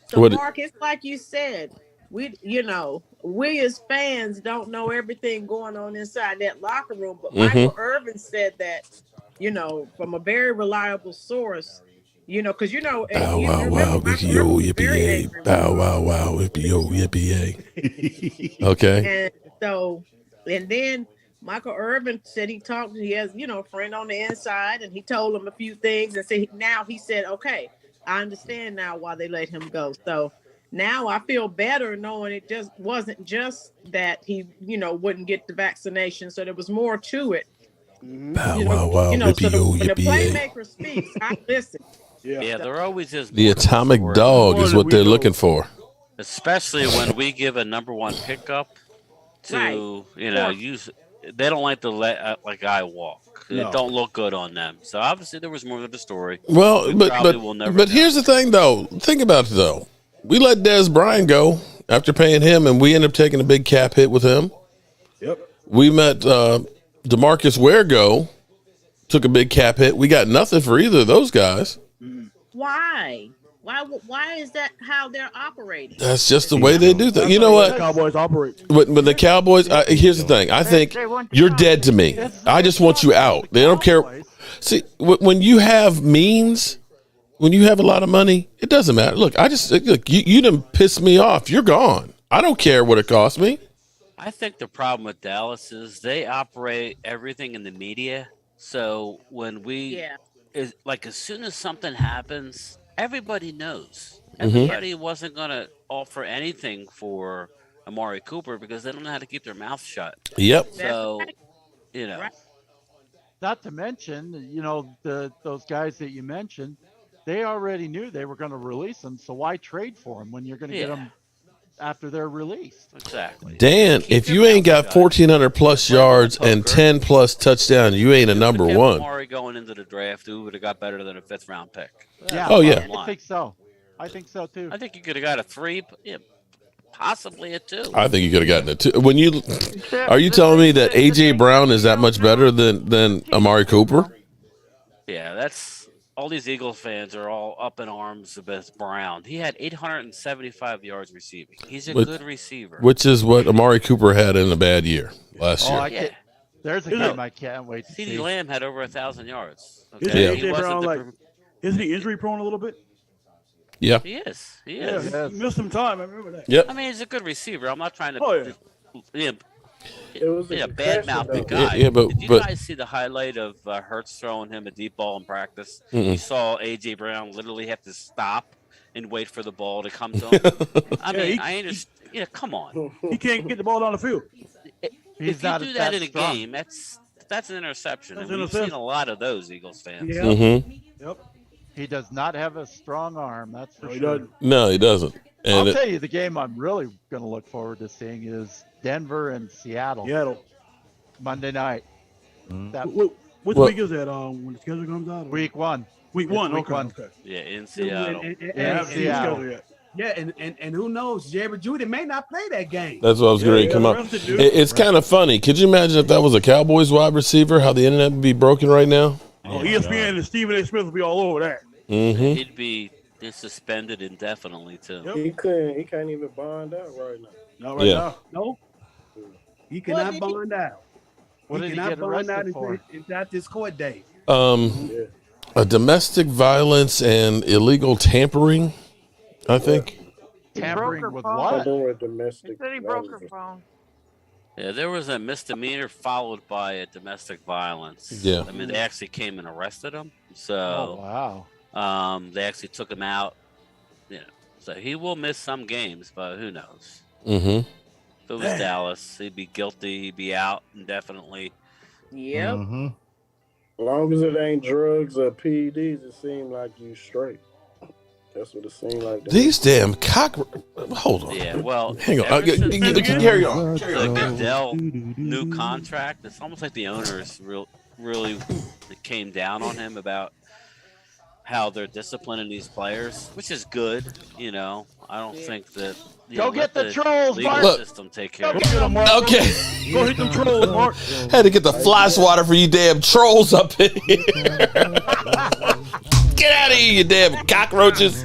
So, What- Mark, it's like you said. We as fans don't know everything going on inside that locker room. But Michael Irvin said that, from a very reliable source. Because Bow wow wow, yippee-yo, yippee-yay. Bow wow wow, yippee-yo, yippee-yay. Okay. And then Michael Irvin said he has, a friend on the inside, and he told him a few things, and he said, okay, I understand now why they let him go. So now I feel better knowing it just wasn't just that he, wouldn't get the vaccination. So there was more to it. Bow wow wow, yippee-yo, when the yippee-yay. playmaker speaks, I listen. Yeah, there always is. The atomic dog is what they're looking for. Especially when we give a number one pickup to, use. They don't like to let a guy walk. No. It don't look good on them. So obviously there was more to the story. Well, We probably will never but know. here's the thing, though. Think about it, though. We let Dez Bryant go after paying him, and we ended up taking a big cap hit with him. Yep. We met DeMarcus Ware go, took a big cap hit. We got nothing for either of those guys. Why? Why is that how they're operating? That's just the way they do things. You know what? Cowboys operate. But the Cowboys, here's the thing. I think you're dead to me. I just want you out. They don't care. See, when you have means, when you have a lot of money, it doesn't matter. Look, you done pissed me off. You're gone. I don't care what it costs me. I think the problem with Dallas is they operate everything in the media. So when as soon as something happens, everybody knows. Everybody wasn't going to offer anything for Amari Cooper because they don't know how to keep their mouth shut. Yep. So, Not to mention, those guys that you mentioned, they already knew they were going to release them. So why trade for them when you're going to get them after they're released? Exactly. Dan, if you ain't got 1,400 plus yards and 10 plus touchdowns, you ain't a number one. Amari going into the draft, who would have got better than a 5th round pick? Yeah. Oh, yeah. I think so. I think so too. I think you could have got a 3, possibly a 2. I think you could have gotten it too. Are you telling me that AJ Brown is that much better than Amari Cooper? Yeah, that's all. These Eagles fans are all up in arms about Brown. He had 875 yards receiving. He's a good receiver, which is what Amari Cooper had in a bad year last year. There's a game I can't wait to see. CeeDee Lamb had over 1,000 yards. Okay? He wasn't isn't he injury prone a little bit? Yeah. He is. He Yeah, is. he missed some time. I remember that. Yep. I mean, he's a good receiver. I'm not trying to. It was a bad mouth the concussion, guy. Yeah, but- Did you but- guys see the highlight of Hurts throwing him a deep ball in practice? Mm-mm. You saw AJ Brown literally have to stop and wait for the ball to come to him. I mean, I understand. Yeah, come on. He can't get the ball down the field. If you do that in a game, that's an interception. That's And an we've interception. seen a lot of those Eagles fans. Yeah. Mm-hmm. Yep. He does not have a strong arm, that's for No, he sure. doesn't. No, he doesn't. I'll And tell you, the game I'm really going to look forward to seeing is Denver and Seattle. Seattle. Monday night. Which week is that? When the schedule comes out? Week 1. Week 1. Week okay, 1. Okay. Yeah, in Seattle. And who knows? Jerry Judy may not play that game. that's what I was going to come up. It's kind of funny. Could you imagine if that was a Cowboys wide receiver, how the internet would be broken right now? Oh, ESPN and Stephen A. Smith will be all over that. Mm-hmm. He'd be suspended indefinitely too. He can't even bond out right now. Not right now. No. He cannot bond out. What did he cannot get bond out arrested for? until this court date. A domestic violence and illegal tampering, I think. Tampering with I what? know where domestic. Said he broke her phone. Yeah, there was a misdemeanor followed by a domestic violence. Yeah. I mean, they actually came and arrested him. So, Oh, wow. they actually took him out. So he will miss some games, but who knows? Mm-hmm. If it was Dallas, he'd be guilty. He'd be out indefinitely. Yep. Mm-hmm. As long as it ain't drugs or PEDs, it seems like you straight. That's what it seemed like. These damn hold on. Yeah, well, Hang on. ever since Carry on. the Goodell new contract, it's almost like the owners really came down on him about how they're disciplining these players, which is good. I don't think that. Go get the trolls, legal Mark. system take care of Go get 'em, Mark. Okay. Go hit them trolls, Mark. Had to get the fly swatter for you damn trolls up in here. Get out of here, you damn cockroaches.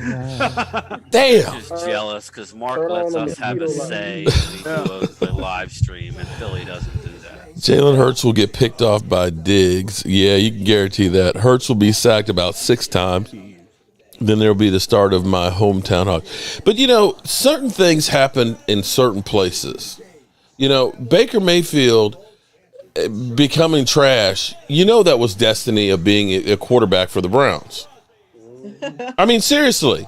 Damn. Just jealous because Mark lets us have a say when we do a live stream, and Philly doesn't do that. Jalen Hurts will get picked off by Diggs. Yeah, you can guarantee that. Hurts will be sacked about 6 times. Then there'll be the start of my hometown hawk. But, certain things happen in certain places. Baker Mayfield becoming trash, that was destiny of being a quarterback for the Browns. I mean, seriously.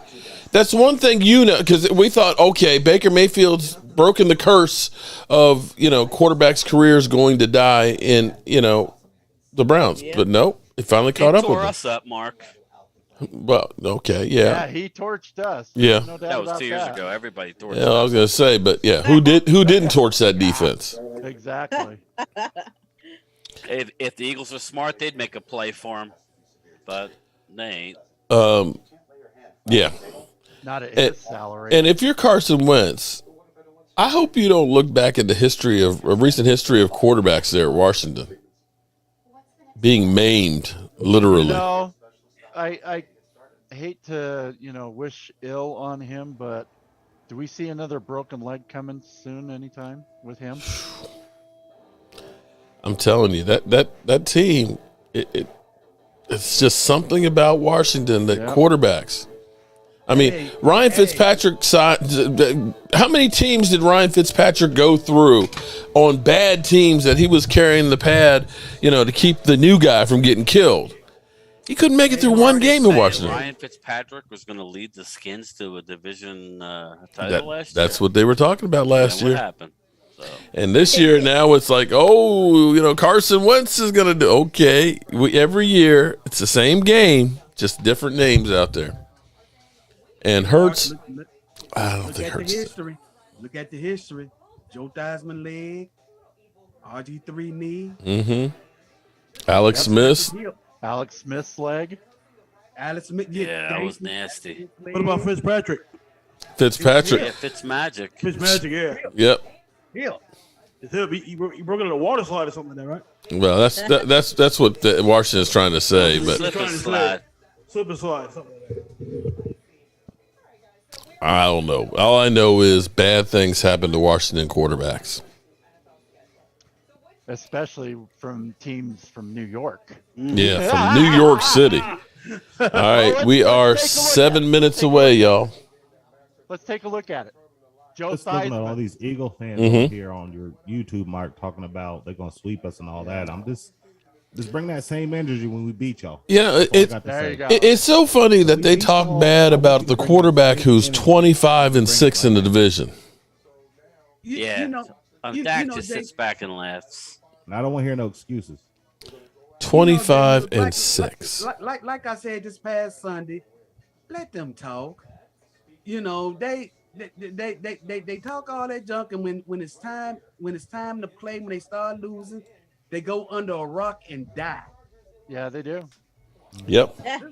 That's one thing because we thought, okay, Baker Mayfield's broken the curse of, quarterbacks' careers going to die in, the Browns. Yeah. But no, it finally caught up with tore us up, Mark. Well, okay, yeah. Yeah, he torched us. Yeah. No doubt that was about 2 years ago. Everybody torched us. Yeah, I was going to say, but yeah, who didn't torch that defense? Exactly. If the Eagles were smart, they'd make a play for him. But they ain't. Yeah. Not at his salary. And if you're Carson Wentz, I hope you don't look back at the recent history of quarterbacks there at Washington being maimed, literally. I hate to, wish ill on him, but do we see another broken leg coming soon anytime with him? I'm telling you, that team, it's just something about Washington that quarterbacks. I mean, Ryan Fitzpatrick signed. How many teams did Ryan Fitzpatrick go through on bad teams that he was carrying the pad, to keep the new guy from getting killed? He couldn't make it through one game in Washington. Ryan Fitzpatrick was going to lead the Skins to a division title last year. That's what they were talking about last year. What happened? So. And this year now it's like, Carson Wentz is going to do okay. Every year it's the same game, just different names out there. And Hurts, I don't think Hurts. Look at the history. Joe Theismann leg, RG3 knee. Mm-hmm. Alex Smith. Alex Smith's leg. Alex Smith. Yeah, that was nasty. What about Fitzpatrick? Yeah, Fitzmagic. Fitzmagic, yeah. Yep. Yeah. He broke it in a water slide or something like that, right? Well, that's what Washington is trying to say. But slip and slide. Slip and slide, something like that. I don't know. All I know is bad things happen to Washington quarterbacks. Especially from teams from New York. Yeah, from New York City. All right, we are 7 minutes away, y'all. Let's take a look at it. Just looking at all these Eagle fans here on your YouTube, Mark, talking about they're going to sweep us and all that. I'm just bring that same energy when we beat y'all. Yeah, it's so funny that they talk bad about the quarterback who's 25-6 in the division. Yeah, Dak just sits back and laughs. And I don't want to hear no excuses. 25-6. Like I said this past Sunday, let them talk. They talk all that junk, and when it's time to play, when they start losing, they go under a rock and die. Yeah, they do. Yep. They're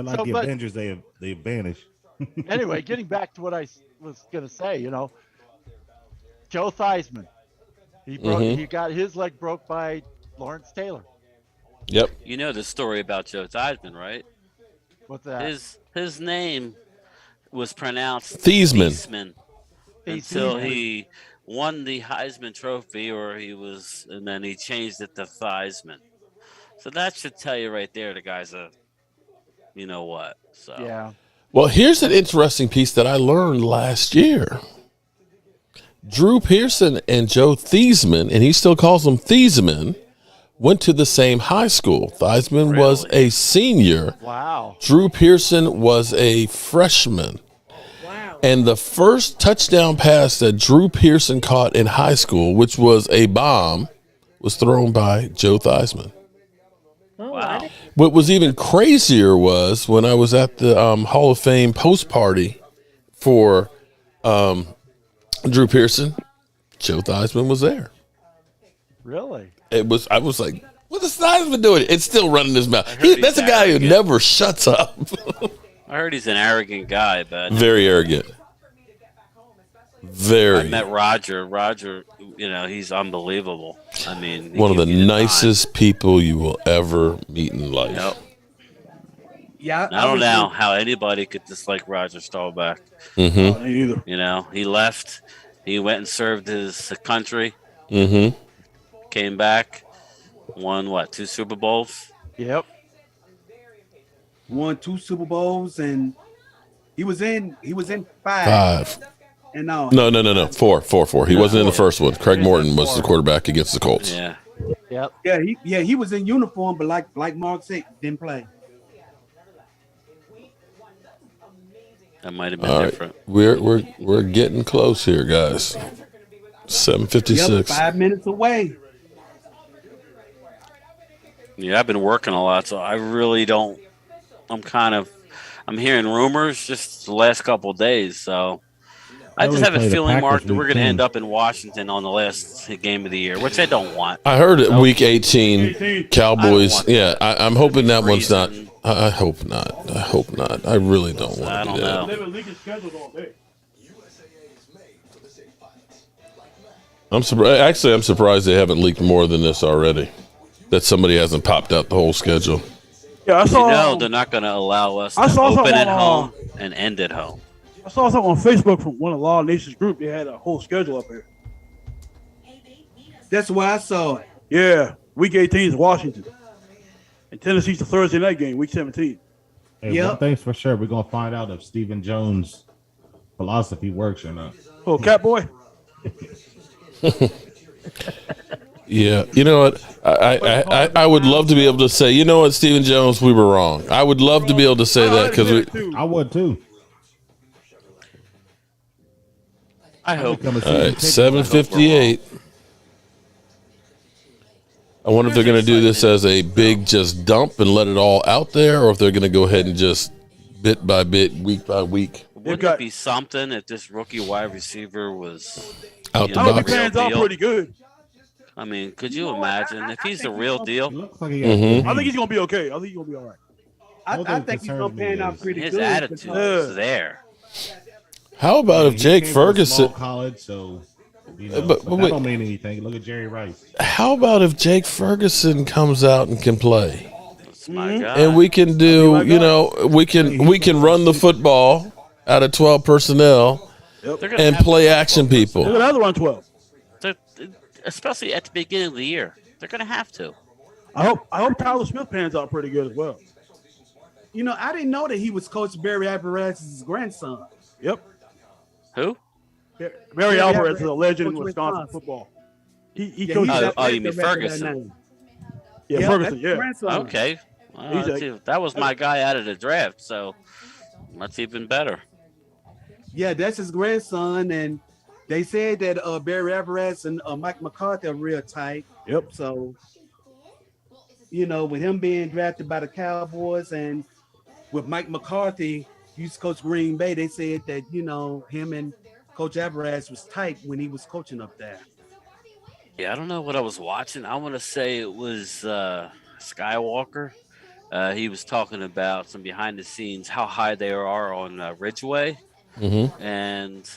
like the Avengers. They vanish. Anyway, getting back to what I was going to say, Joe Theismann, he got his leg broke by Lawrence Taylor. Yep. You know the story about Joe Theismann, right? What's that? His name was pronounced Thiesman until he won the Heisman Trophy, and then he changed it to Theismann. So that should tell you right there, the guy's what. So yeah. Well, here's an interesting piece that I learned last year. Drew Pearson and Joe Theismann, and he still calls him Thiesman, went to the same high school. Theismann was a senior. Wow. Drew Pearson was a freshman. Wow. And the first touchdown pass that Drew Pearson caught in high school, which was a bomb, was thrown by Joe Theismann. Oh, wow. What was even crazier was when I was at the Hall of Fame post party for Drew Pearson, Joe Theismann was there. Really? I was like, Well, the side's been doing it. It's still running his mouth. heard That's a he's guy who arrogant. never shuts up. I heard he's an arrogant guy, but Very arrogant. I Very. met Roger. Roger, he's unbelievable. I mean, One of the time. nicest people you will ever meet in life. Yep. Yeah, I don't know how anybody could dislike Roger Staubach. Mm-hmm. Me either. He left. He went and served his country. Mm-hmm. Came back. Won 2 Super Bowls? Yep. Won 2 Super Bowls, and he was in 5. And No. 4. He wasn't in the first one. Craig Morton was the quarterback against the Colts. Yeah. Yep. Yeah, he was in uniform, but like Mark said, didn't play. That might have been All right. different. We're getting close here, guys. 7:56. Yep, 5 minutes away. Yeah, I've been working a lot, so I really don't. I'm hearing rumors just the last couple of days, so I just have a feeling, Mark, that we're going to end up in Washington on the last game of the year, which I don't want. I heard it. Week 18, Cowboys. Yeah, I'm hoping that one's not. I hope not. I hope not. I really don't want I to don't do that. know. They've been leaking schedules all day. I'm surprised. Actually, I'm surprised they haven't leaked more than this already. That somebody hasn't popped out the whole schedule. Yeah, I saw. They're not going to allow us I to saw open something at on, home and end at home. I saw something on Facebook from one of Law Nation's group. They had a whole schedule up here. That's why I saw it. Yeah, week 18 is Washington, and Tennessee's the Thursday night game, week 17. Hey, one thing's for sure, we're gonna find out if Stephen Jones' philosophy works or not. Oh, Catboy. Yeah, you know what? I would love to be able to say, you know what, Stephen Jones, we were wrong. I would love to be able to say that because I would too. I hope. All right, 7:58. I wonder if they're going to do this as a big just dump and let it all out there, or if they're going to go ahead and just bit by bit, week by week. Wouldn't it be something if this rookie wide receiver was out the I hope he box? pans out pretty good. I mean, could you imagine if he's the real deal? Mhm. I think he's gonna be okay. I think he's gonna be all right. I think he's gonna pan out pretty His good. attitude is there. How about if Jake He came from a small Ferguson? college, so But that wait. don't mean anything. Look at Jerry Rice. How about if Jake Ferguson comes out and can play, That's my guy. and we can do, we can run the football out of 12 personnel They're gonna and have play to- action people. They're gonna have to run 12. Especially at the beginning of the year. They're going to have to. I hope Tyler Smith pans out pretty good as well. I didn't know that he was Coach Barry Alvarez's grandson. Yep. Who? Barry Alvarez is a Coach legend in Wisconsin. Wisconsin football. He Yeah, coached. he's Oh, you mean the rest of that Ferguson? name. Yeah, Yeah, Ferguson. that's Yeah. grandson. Okay. That was my guy out of the draft, so that's even better. Yeah, that's his grandson, and they said that Barry Alvarez and Mike McCarthy are real tight. Yep. So, with him being drafted by the Cowboys and with Mike McCarthy, he used to coach Green Bay, they said that, him and Coach Alvarez was tight when he was coaching up there. Yeah, I don't know what I was watching. I want to say it was Skywalker. He was talking about some behind the scenes, how high they are on Ridgeway. Mm-hmm. And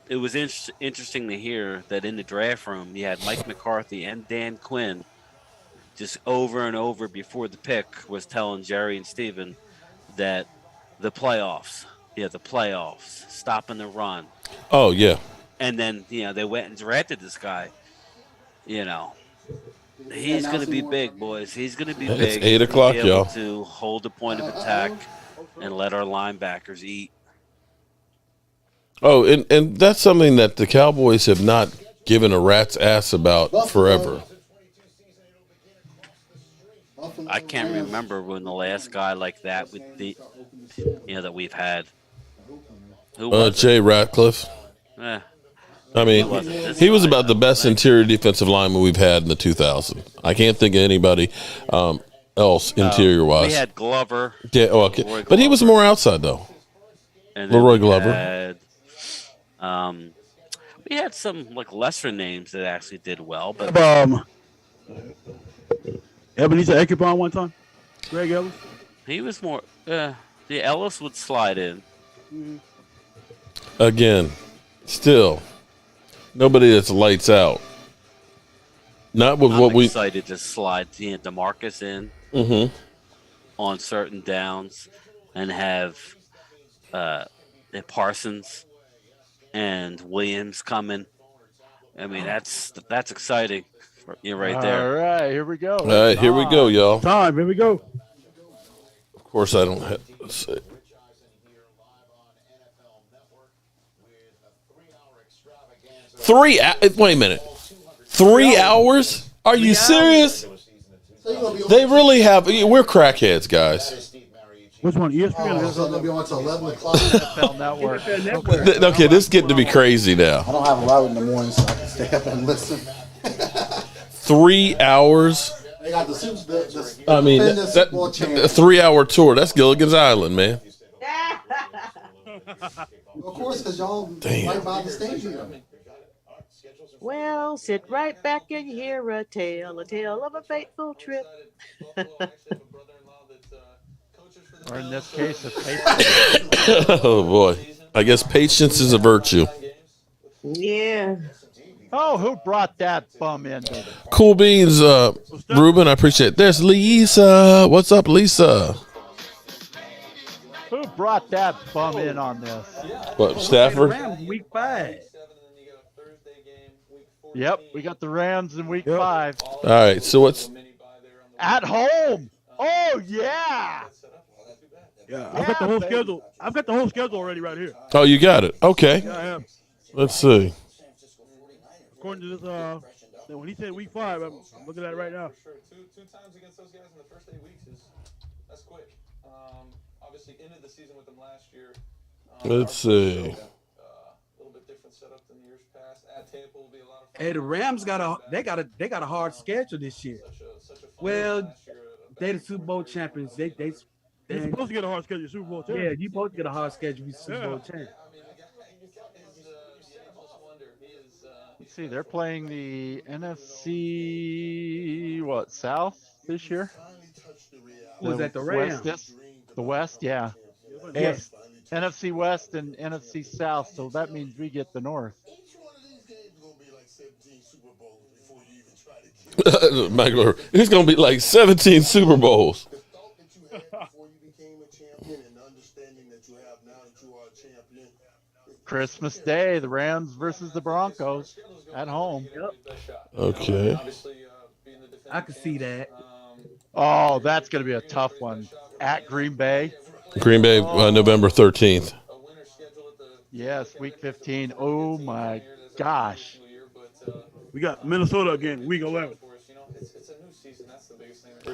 it was interesting to hear that in the draft room, you had Mike McCarthy and Dan Quinn just over and over before the pick was telling Jerry and Steven that the playoffs, stopping the run. Oh yeah. And then, they went and drafted this guy. He's going to be big, boys. He's going to be It's big. 8 He's gonna o'clock, be able y'all. to hold the point of attack and let our linebackers eat. Oh, and that's something that the Cowboys have not given a rat's ass about forever. I can't remember when the last guy like that with the, that we've had. Who was it? Jay Ratcliffe. Eh, I mean, Who was it? This he was guy. about the best interior defensive lineman we've had in the 2000s. I can't think of anybody else interior we wise. had Glover. Yeah, oh, okay. Leroy But he was Glover. more outside though. And then Leroy we Glover. Had, we had some lesser names that actually did well, but Ebenezer Ekipon one time. Greg Ellis. He was more. The Ellis would slide in. Again, still, nobody that's lights out. Not with what we. I'm excited to slide DeMarcus in on certain downs and have Parsons and Williams coming. I mean, that's exciting. You're right there. All right, here we go. All right, here we go, y'all. Time, here we go. Of course, I don't have. Let's see. Wait a minute. 3 hours? Are you serious? They really have. We're crackheads, guys. Which one? ESPN? Oh, so they'll be on until 11 o'clock. NFL Network. Okay, this is getting to be crazy now. I don't have a route in the morning, so I can stay up and listen. 3 hours? They got the I mean, defending Super Bowl a champion. 3 hour tour. That's Gilligan's Island, man. Of course, because y'all right by the stadium. Well, sit right back and hear a tale of a fateful trip. Or in this case, a paper. Oh, boy. I guess patience is a virtue. Yeah. Oh, who brought that bum in? Cool beans, Ruben. I appreciate it. There's Lisa. What's up, Lisa? Who brought that bum in on this? What, Stafford? Rams week 5. Yep, we got the Rams in week 5. All right, so what's... At home. Oh, yeah. Yeah, I've got the whole schedule. I've got the whole schedule already right here. Oh, you got it. Okay. Yeah, I have. Let's see. According to this, when he said week 5, I'm looking at it right now. Two times against those guys in the first 8 weeks that's quick. Obviously ended the season with them last year. Let's see. A little bit different setup than years past. At Tampa will be a lot of fun. Hey, the Rams got a hard schedule this year. Well, they the Super Bowl champions. They're supposed to get a hard schedule, Super Bowl champ. Yeah, you supposed to get a hard schedule, you Super Bowl champ. Let's see, they're playing the NFC South this year. Was that the Rams? The West, yeah. Yes. NFC West and NFC South, so that means we get the North. Michael, it's going to be like 17 Super Bowls. Christmas Day, the Rams versus the Broncos at home. Okay. I can see that. Oh, that's going to be a tough one. At Green Bay. Green Bay, November 13th. Yes, week 15. Oh, my gosh. We got Minnesota again, week 11.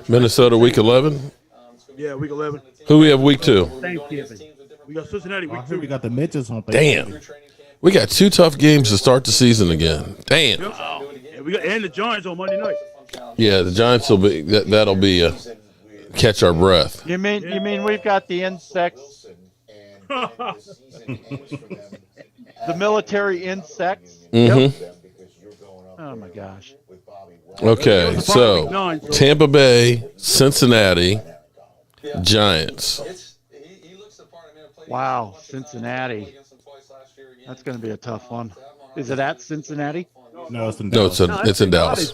Minnesota, week 11? Yeah, week 11. Who we have week 2? Thanksgiving. We got Cincinnati week 2. We got the Mitches on Damn. We got 2 tough games to start the season again. Damn. Yep. And we got the Giants on Monday night. Yeah, the Giants will be that'll be catch our breath. You mean we've got the insects, the military insects? Mm-hmm. Yep. Oh my gosh. Okay, so Tampa Bay, Cincinnati, Giants. Wow, Cincinnati. That's going to be a tough one. Is it at Cincinnati? No, it's in Dallas. It's in Dallas.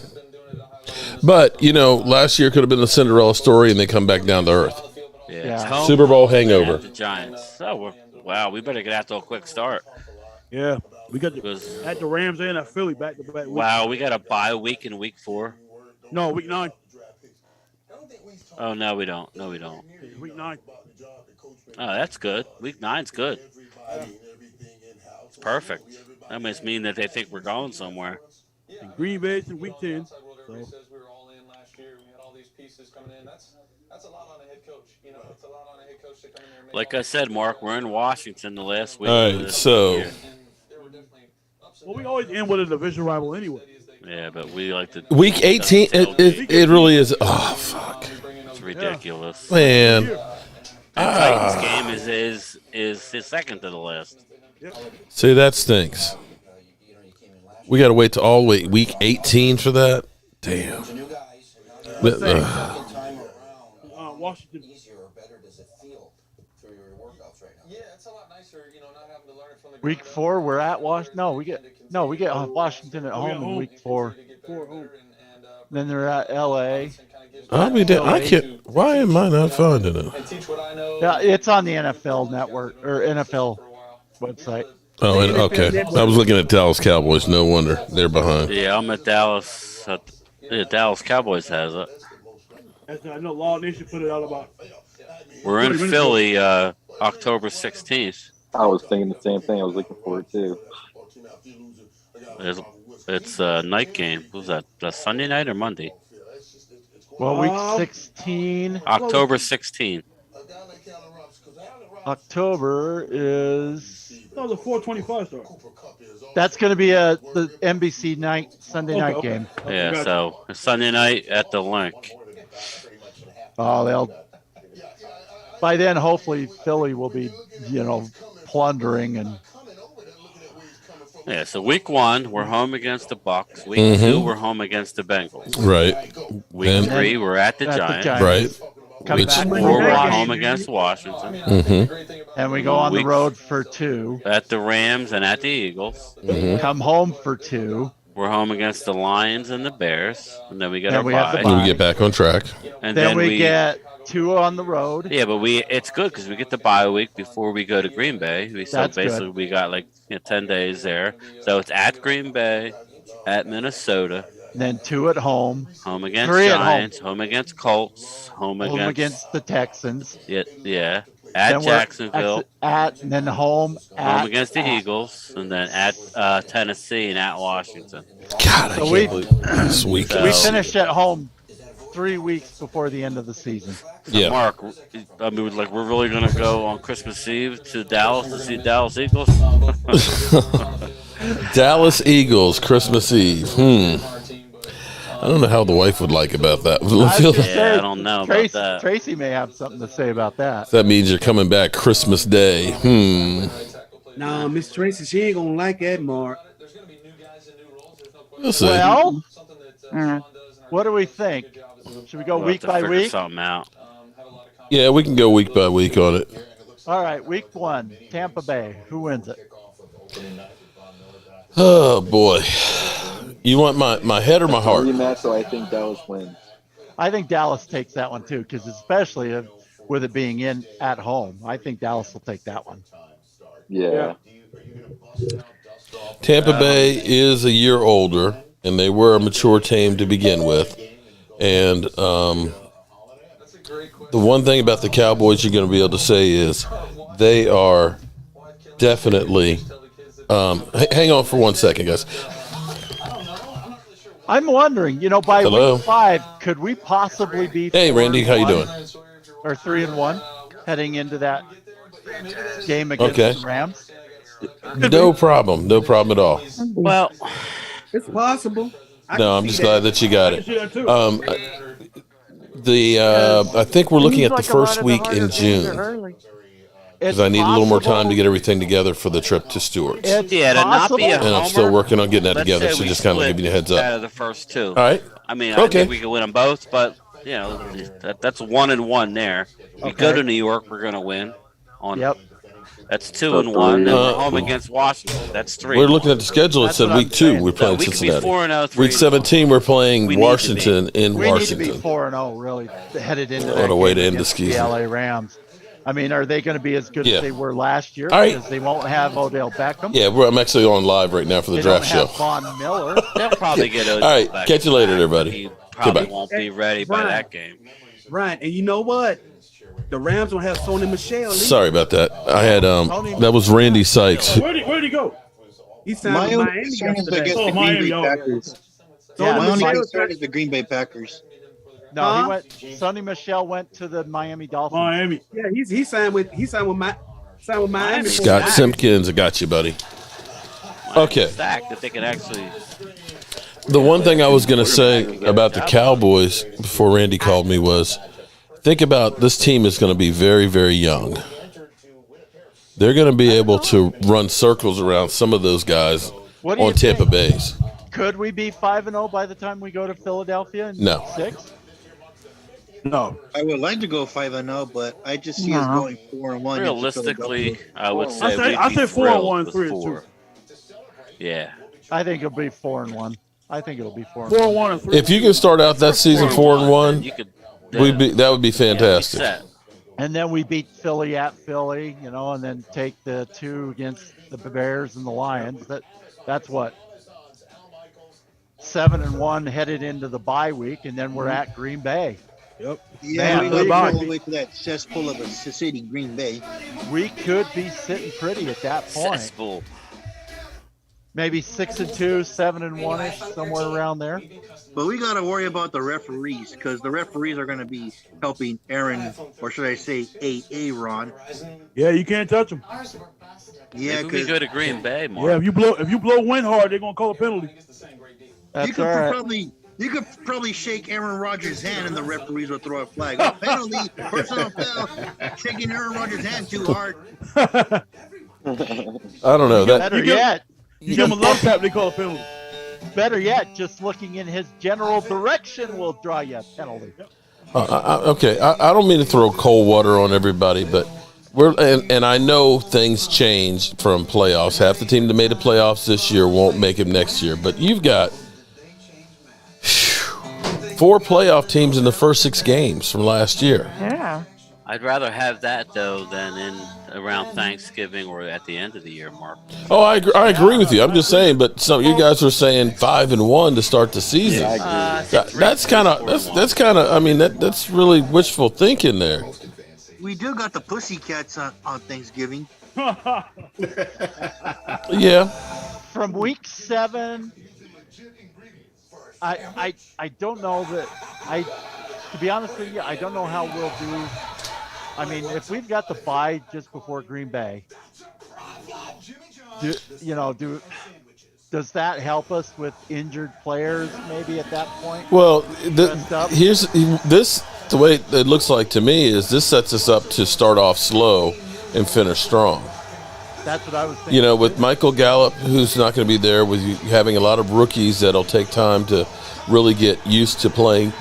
But, last year could have been the Cinderella story, and they come back down to earth. Yeah. Super Bowl hangover. The Giants. Oh, wow, we better get out to a quick start. Yeah, we got at the Rams and at Philly back to back. Wow, we got a bye week in week 4. No, week 9. Oh, no, we don't. No, we don't. Week 9. Oh, that's good. Week 9's good. It's perfect. That must mean that they think we're going somewhere. And Green Bay's in week 10. So. Like I said, Mark, we're in Washington the last week. All right, so. Well, we always end with a division rival anyway. Yeah, but we like to. Week 18, it really is. Oh, fuck. It's ridiculous. Man. The Titans game is his second to the list. See, that stinks. We got to wait till week 18 for that. Damn. Washington. Yeah, it's a lot nicer, not having to learn it from the Week 4, we're at Washington. No, we get Washington at home in week 4. Then they're at LA. I mean, I can't. Why am I not finding it? Yeah, it's on the NFL network or NFL website. Oh, and, okay. I was looking at Dallas Cowboys. No wonder they're behind. Yeah, I'm at Dallas. Dallas Cowboys has it. I know Law Nation put it out about. We're in Philly, October 16th. I was thinking the same thing. I was looking forward to. It's a night game. Who's that? Sunday night or Monday? Well, week 16. October 16th. October is. No, the 425 start. That's going to be the NBC Sunday night game. Yeah, so Sunday night at the Link. Oh, by then, hopefully, Philly will be, plundering and. Yeah, so week 1, we're home against the Bucs. Week 2, we're home against the Bengals. Right. Week 3, we're at the Giants. Right. Week 4, we're home against Washington. And we go on the road for 2. At the Rams and at the Eagles. Come home for 2. We're home against the Lions and the Bears. And then we get our bye. And we get back on track. And then we get 2 on the road. Yeah, but it's good because we get the bye week before we go to Green Bay. We got like 10 days there. So it's at Green Bay, at Minnesota. And then 2 at home. Home against 3 Giants. Home against Colts. Home against the Texans. Yeah. At Jacksonville. And then home against the Eagles. And then at Tennessee and at Washington. God, I can't believe this week. We finished at home 3 weeks before the end of the season. Yeah. Mark, I mean, we're really going to go on Christmas Eve to Dallas to see Dallas Eagles? Dallas Eagles, Christmas Eve. I don't know how the wife would like about that. I don't know about that. Tracy may have something to say about that. That means you're coming back Christmas Day. No, Miss Tracy, she ain't gonna like that, Mark. We'll see. Well, what do we think? Should we go week by week? Something out. Yeah, we can go week by week on it. All right, week 1, Tampa Bay. Who wins it? Oh boy, you want my head or my heart? Rematch, so I think Dallas wins. I think Dallas takes that one too, because especially with it being at home, I think Dallas will take that one. Yeah. Tampa Bay is a year older, and they were a mature team to begin with. And the one thing about the Cowboys you're going to be able to say is they are definitely. Hang on for 1 second, guys. I'm wondering, by Hello? week 5, could we possibly be? Hey, Randy, how you doing? Or 3-1, heading into that game against the Rams. No problem at all. Well, it's possible. I'm just glad that you got it. I think we're looking at the first week in June. Because I need a little more time to get everything together for the trip to Stewart's. To not be a homer, and I'm still working on getting that together, so just kind of give you a heads up. Out of the first 2. All right. I mean, I think we can win them both, but that's 1-1 there. We go to New York, we're going to win. That's 2-1. And we're home against Washington. That's 3. We're looking at the schedule. It said week 2 we're playing Cincinnati. We could be 4-0. Week 17 we're playing Washington in Washington. We need to be 4-0 really headed into what a way to end the season. The LA Rams. I mean, are they going to be as good as they were last year? All right. Because they won't have Odell Beckham. Yeah, I'm actually on live right now for the draft show. Von Miller. They'll probably get Odell All right, back. catch you later, everybody. He probably Goodbye. won't be ready by that game. Right, and you know what? The Rams will have Sony Michel. Sorry about that. I had that was Randy Sykes. Where'd he go? He signed with Miami yesterday. Miami. My only concern is the Green Bay Packers. No, he went. Sonny Michel went to the Miami Dolphins. Miami. Yeah, he signed with Miami. Scott Simpkins, I got you, buddy. Okay. Stack that they can actually. The one thing I was going to say about the Cowboys before Randy called me was, think about this team is going to be very, very young. They're going to be able to run circles around some of those guys on Tampa Bay's. Could we be 5-0 by the time we go to Philadelphia in No. 6? No. I would like to go 5-0, but I just see us going 4-1 into Realistically, Philadelphia. I would say I we'd be say 4-1, thrilled with 3-2. 4. Yeah. I think it'll be 4-1. I think it'll be 4-1. 4-1 and 3. If you can start out that season 4-1, you could. that would be fantastic. And then we beat Philly at Philly, and then take the 2 against the Bears and the Lions. That's what 7-1 headed into the bye week, and then we're at Green Bay. Yep. Yeah, we go all the way to that cesspool of a city, Green Bay. We could be sitting pretty at that point. Cesspool. Maybe 6-2, 7-1-ish, somewhere around there. But we got to worry about the referees, because the referees are going to be helping Aaron, or should I say Aaron. Yeah, you can't touch them. Yeah, maybe we go to Green Bay, Mark. Yeah, if you blow wind hard, they're gonna call a penalty. That's you could probably shake Aaron Rodgers' hand, and the referees will throw a flag. Penalty, personal foul, shaking Aaron Rodgers' hand too hard. I don't know that. Better yet, you give him a love tap, they call a penalty. Better yet, just looking in his general direction will draw you a penalty. Okay, I don't mean to throw cold water on everybody, but and I know things change from playoffs. Half the team that made the playoffs this year won't make it next year, but you've got 4 playoff teams in the first 6 games from last year. Yeah. I'd rather have that though than around Thanksgiving or at the end of the year, Mark. Oh, I agree with you. I'm just saying, but some you guys were saying 5-1 to start the season. Yeah, That's kind of. I mean, that's really wishful thinking there. We do got the Pussycats on Thanksgiving. Yeah. From week 7, I don't know that to be honest with you, I don't know how we'll do. I mean, if we've got the bye just before Green Bay, does that help us with injured players maybe at that point? Well, the way it looks like to me is this sets us up to start off slow and finish strong. That's what I was thinking. With Michael Gallup, who's not going to be there, with you having a lot of rookies that'll take time to really get used to playing.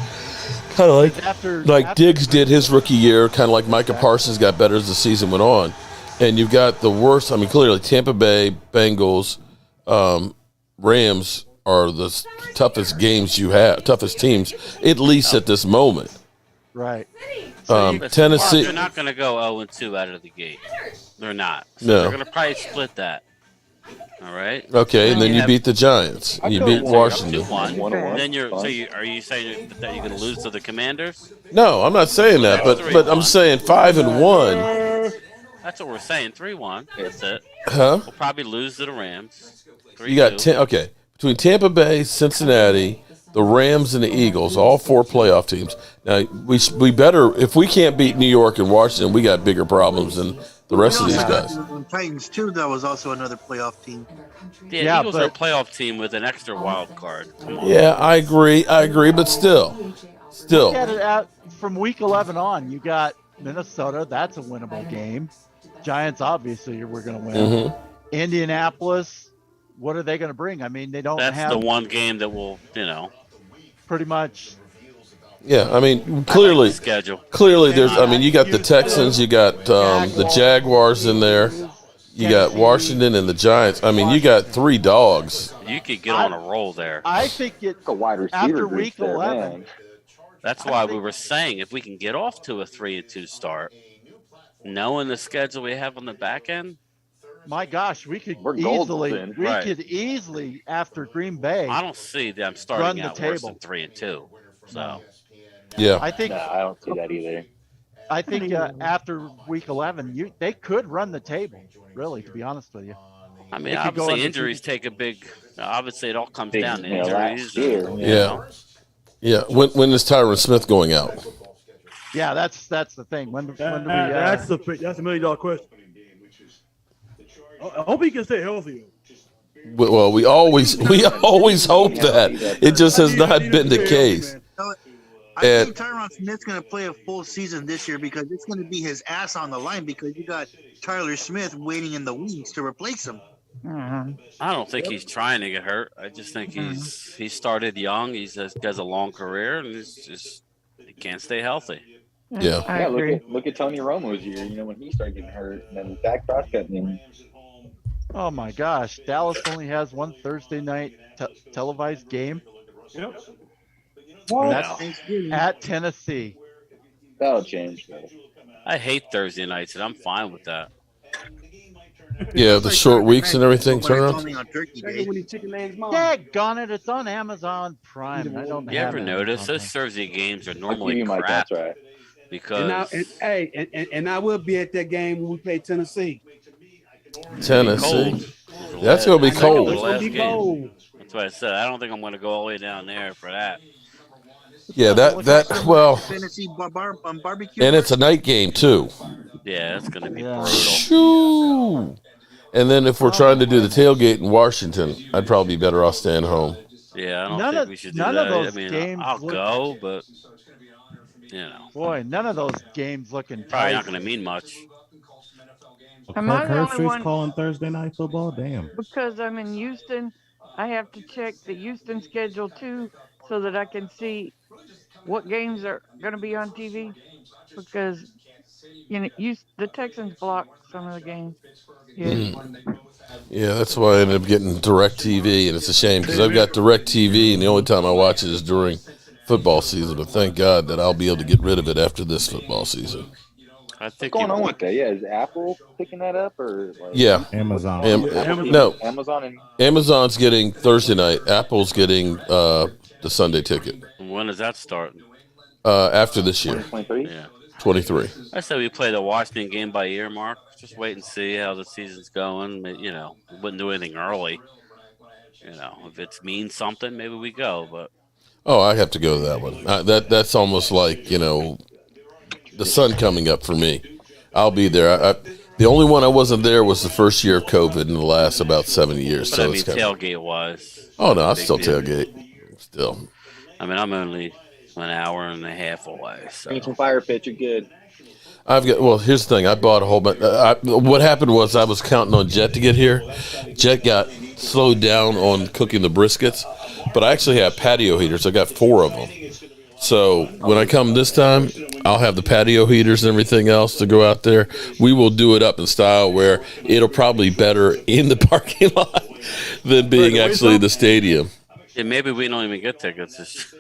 Kind of like Diggs did his rookie year, kind of like Micah Parsons got better as the season went on. And you've got the worst, I mean, clearly Tampa Bay, Bengals, Rams are the toughest games you have, toughest teams, at least at this moment. Right. Tennessee. They're not going to go 0-2 out of the gate. They're not. So No. They're going to probably split that. All right. Okay, and then you beat the Giants. You beat Washington. 2-1. And then are you saying that you're going to lose to the Commanders? No, I'm not saying that, but I'm saying 5-1. That's what we're saying. 3-1. That's it. Huh? We'll probably lose to the Rams. 3-2. You got between Tampa Bay, Cincinnati, the Rams, and the Eagles, all 4 playoff teams. Now we better, if we can't beat New York and Washington, we got bigger problems than the rest of these guys. Titans too. That was also another playoff team. Yeah, Eagles are a playoff team with an extra wild card. Come on. Yeah, I agree, but still. Look at it out from week 11 on. You got Minnesota. That's a winnable game. Giants, obviously, we're going to win. Mm-hmm. Indianapolis. What are they going to bring? I mean, they don't have. That's the one game that will, pretty much. Yeah, I mean, clearly, there's. I mean, you got the Texans, you got the Jaguars in there, you got Washington and the Giants. I mean, you got 3 dogs. You could get on a roll there. I think a wide receiver after week 11. Man. That's why we were saying if we can get off to a 3-2 start, knowing the schedule we have on the back end. My gosh, we could golden. easily after Green Bay. I don't see them starting out worse than 3-2. So. Yeah, I don't see that either. I think after week 11, they could run the table. Really, to be honest with you. I mean, obviously injuries take a big. Obviously, it all comes down to injuries. Yeah. When is Tyron Smith going out? Yeah, that's the thing. When do we? That's a $1 million question. I hope he can stay healthy. Well, we always hope that. It just has not been the case. I think Tyron Smith's going to play a full season this year because it's going to be his ass on the line because you got Tyler Smith waiting in the wings to replace him. I don't think he's trying to get hurt. I just think he started young. He has a long career, and He can't stay healthy. Yeah. Yeah, look at Tony Romo's year. You know, when he started getting hurt, and then Dak Prescott. Oh my gosh, Dallas only has one Thursday night televised game. Yep. And that's at Tennessee. That'll change. I hate Thursday nights, and I'm fine with that. Yeah, the short weeks and everything. Turn on. Daggone it! It's on Amazon Prime. And I don't. You ever notice those Thursday games are normally crap? Right. Because and I will be at that game when we play Tennessee. Tennessee. That's gonna be cold. It's gonna be cold. That's what I said. I don't think I'm going to go all the way down there for that. Yeah, that well. Tennessee barbecue. And it's a night game too. Yeah, it's going to be brutal. Shoo. And then if we're trying to do the tailgate in Washington, I'd probably be better off staying home. Yeah, I don't think we should do that. I mean, I'll go, but you know. Boy, none of those games looking probably not going to mean much. Am I the only one calling Thursday night football? Damn. Because I'm in Houston, I have to check the Houston schedule too, so that I can see what games are going to be on TV. Because the Texans block some of the games. Yeah. Yeah, that's why I ended up getting DirecTV, and it's a shame because I've got DirecTV, and the only time I watch it is during football season. But thank God that I'll be able to get rid of it after this football season. What's going on with that? Yeah, is Apple picking that up or? Yeah, Amazon. No, Amazon and Amazon's getting Thursday night. Apple's getting the Sunday ticket. When does that start? After this year. 23. Yeah. 23. I said we play the Washington game by ear, Mark. Just wait and see how the season's going. You know, we wouldn't do anything early. You know, if it means something, maybe we go. But I have to go to that one. That's almost like the sun coming up for me. I'll be there. The only one I wasn't there was the first year of COVID in the last about 7 years. But so I mean, it's tailgate wise. Oh no, I still tailgate. Still. I mean, I'm only an hour and a half away. So. Bring some fire pit, you're good. Here's the thing. I bought a whole bunch. What happened was I was counting on Jet to get here. Jet got slowed down on cooking the briskets, but I actually have patio heaters. I got 4 of them. So when I come this time, I'll have the patio heaters and everything else to go out there. We will do it up in style where it'll probably be better in the parking lot than being actually in the stadium. Yeah, maybe we don't even get tickets.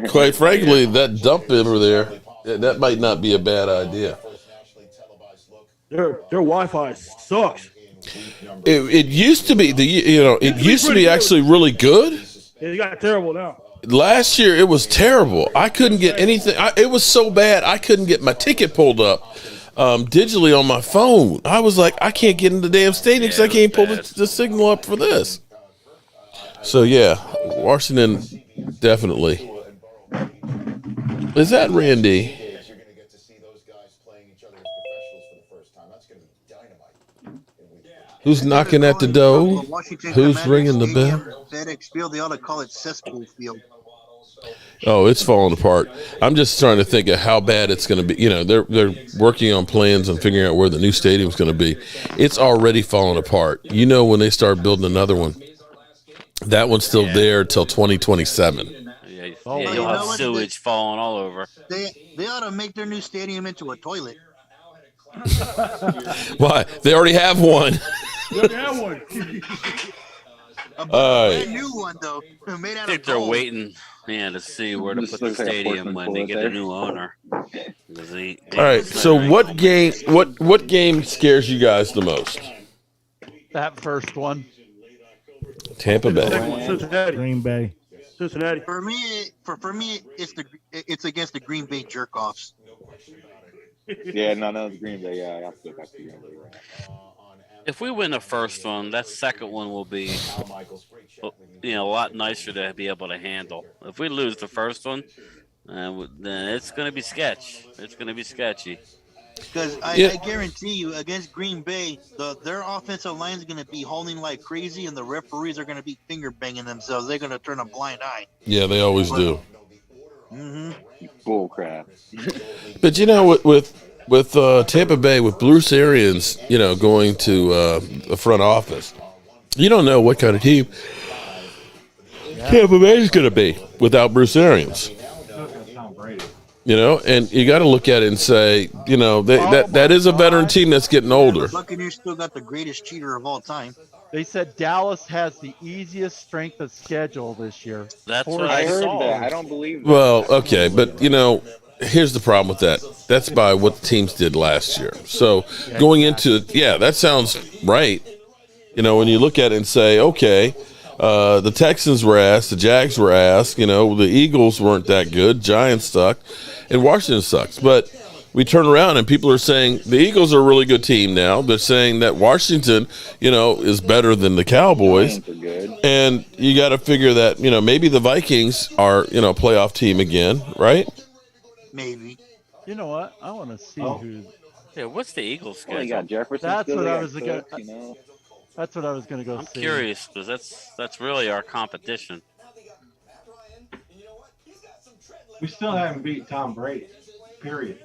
Quite frankly, that dump over there, that might not be a bad idea. Their Wi-Fi sucks. It used to be it used to be actually really good. Yeah, it got terrible now. Last year it was terrible. I couldn't get anything. It was so bad I couldn't get my ticket pulled up digitally on my phone. I was like, I can't get in the damn stadium because I can't pull the signal up for this. So yeah, Washington definitely. Is that Randy? Who's knocking at the door? Who's ringing the bell? FedEx Field, they ought to call it Cesspool Field. Oh, it's falling apart. I'm just trying to think of how bad it's going to be. They're working on plans and figuring out where the new stadium's going to be. It's already falling apart. When they start building another one, that one's still there till 2027. You'll have sewage falling all over. They ought to make their new stadium into a toilet. Why? They already have one. They already have one. A brand new one, though. Made out I think they're waiting to see where to put the stadium when they get a new owner. All right. So what game scares you guys the most? That first one. Tampa Bay. Cincinnati. Green Bay. Cincinnati. For me, it's against the Green Bay jerk-offs. Yeah, no, it's Green Bay. Yeah, I have to go back to Green Bay. If we win the first one, that second one will be, a lot nicer to be able to handle. If we lose the first one, then it's going to be sketch. It's going to be sketchy. Because I guarantee you, against Green Bay, their offensive line is going to be holding like crazy, and the referees are going to be finger banging themselves. They're going to turn a blind eye. Yeah, they always do. Mm-hmm. Bull crap. But with Tampa Bay, with Bruce Arians, going to the front office, you don't know what kind of team Tampa Bay's going to be without Bruce Arians. You know, and you got to look at it and say, you know, that is a veteran team that's getting older. Buccaneers still got the greatest cheater of all time. They said Dallas has the easiest strength of schedule this year. That's what I saw. That. I don't believe that. Well, okay, but you know, here's the problem with that. That's by what the teams did last year. So going into it, that sounds right. You know, when you look at it and say, okay, the Texans were asked, the Jags were asked, you know, the Eagles weren't that good, Giants suck, and Washington sucks. But we turn around and people are saying the Eagles are a really good team now. They're saying that Washington, you know, is better than the Cowboys. And you got to figure that, you know, maybe the Vikings are, you know, a playoff team again, right? Maybe. You know what? I want to see who. Yeah, what's the Eagles schedule? Well, you got Jefferson. That's what I was going going. you know. That's what I was going to go I'm see. curious because that's really our competition. We still haven't beat Tom Brady. Period.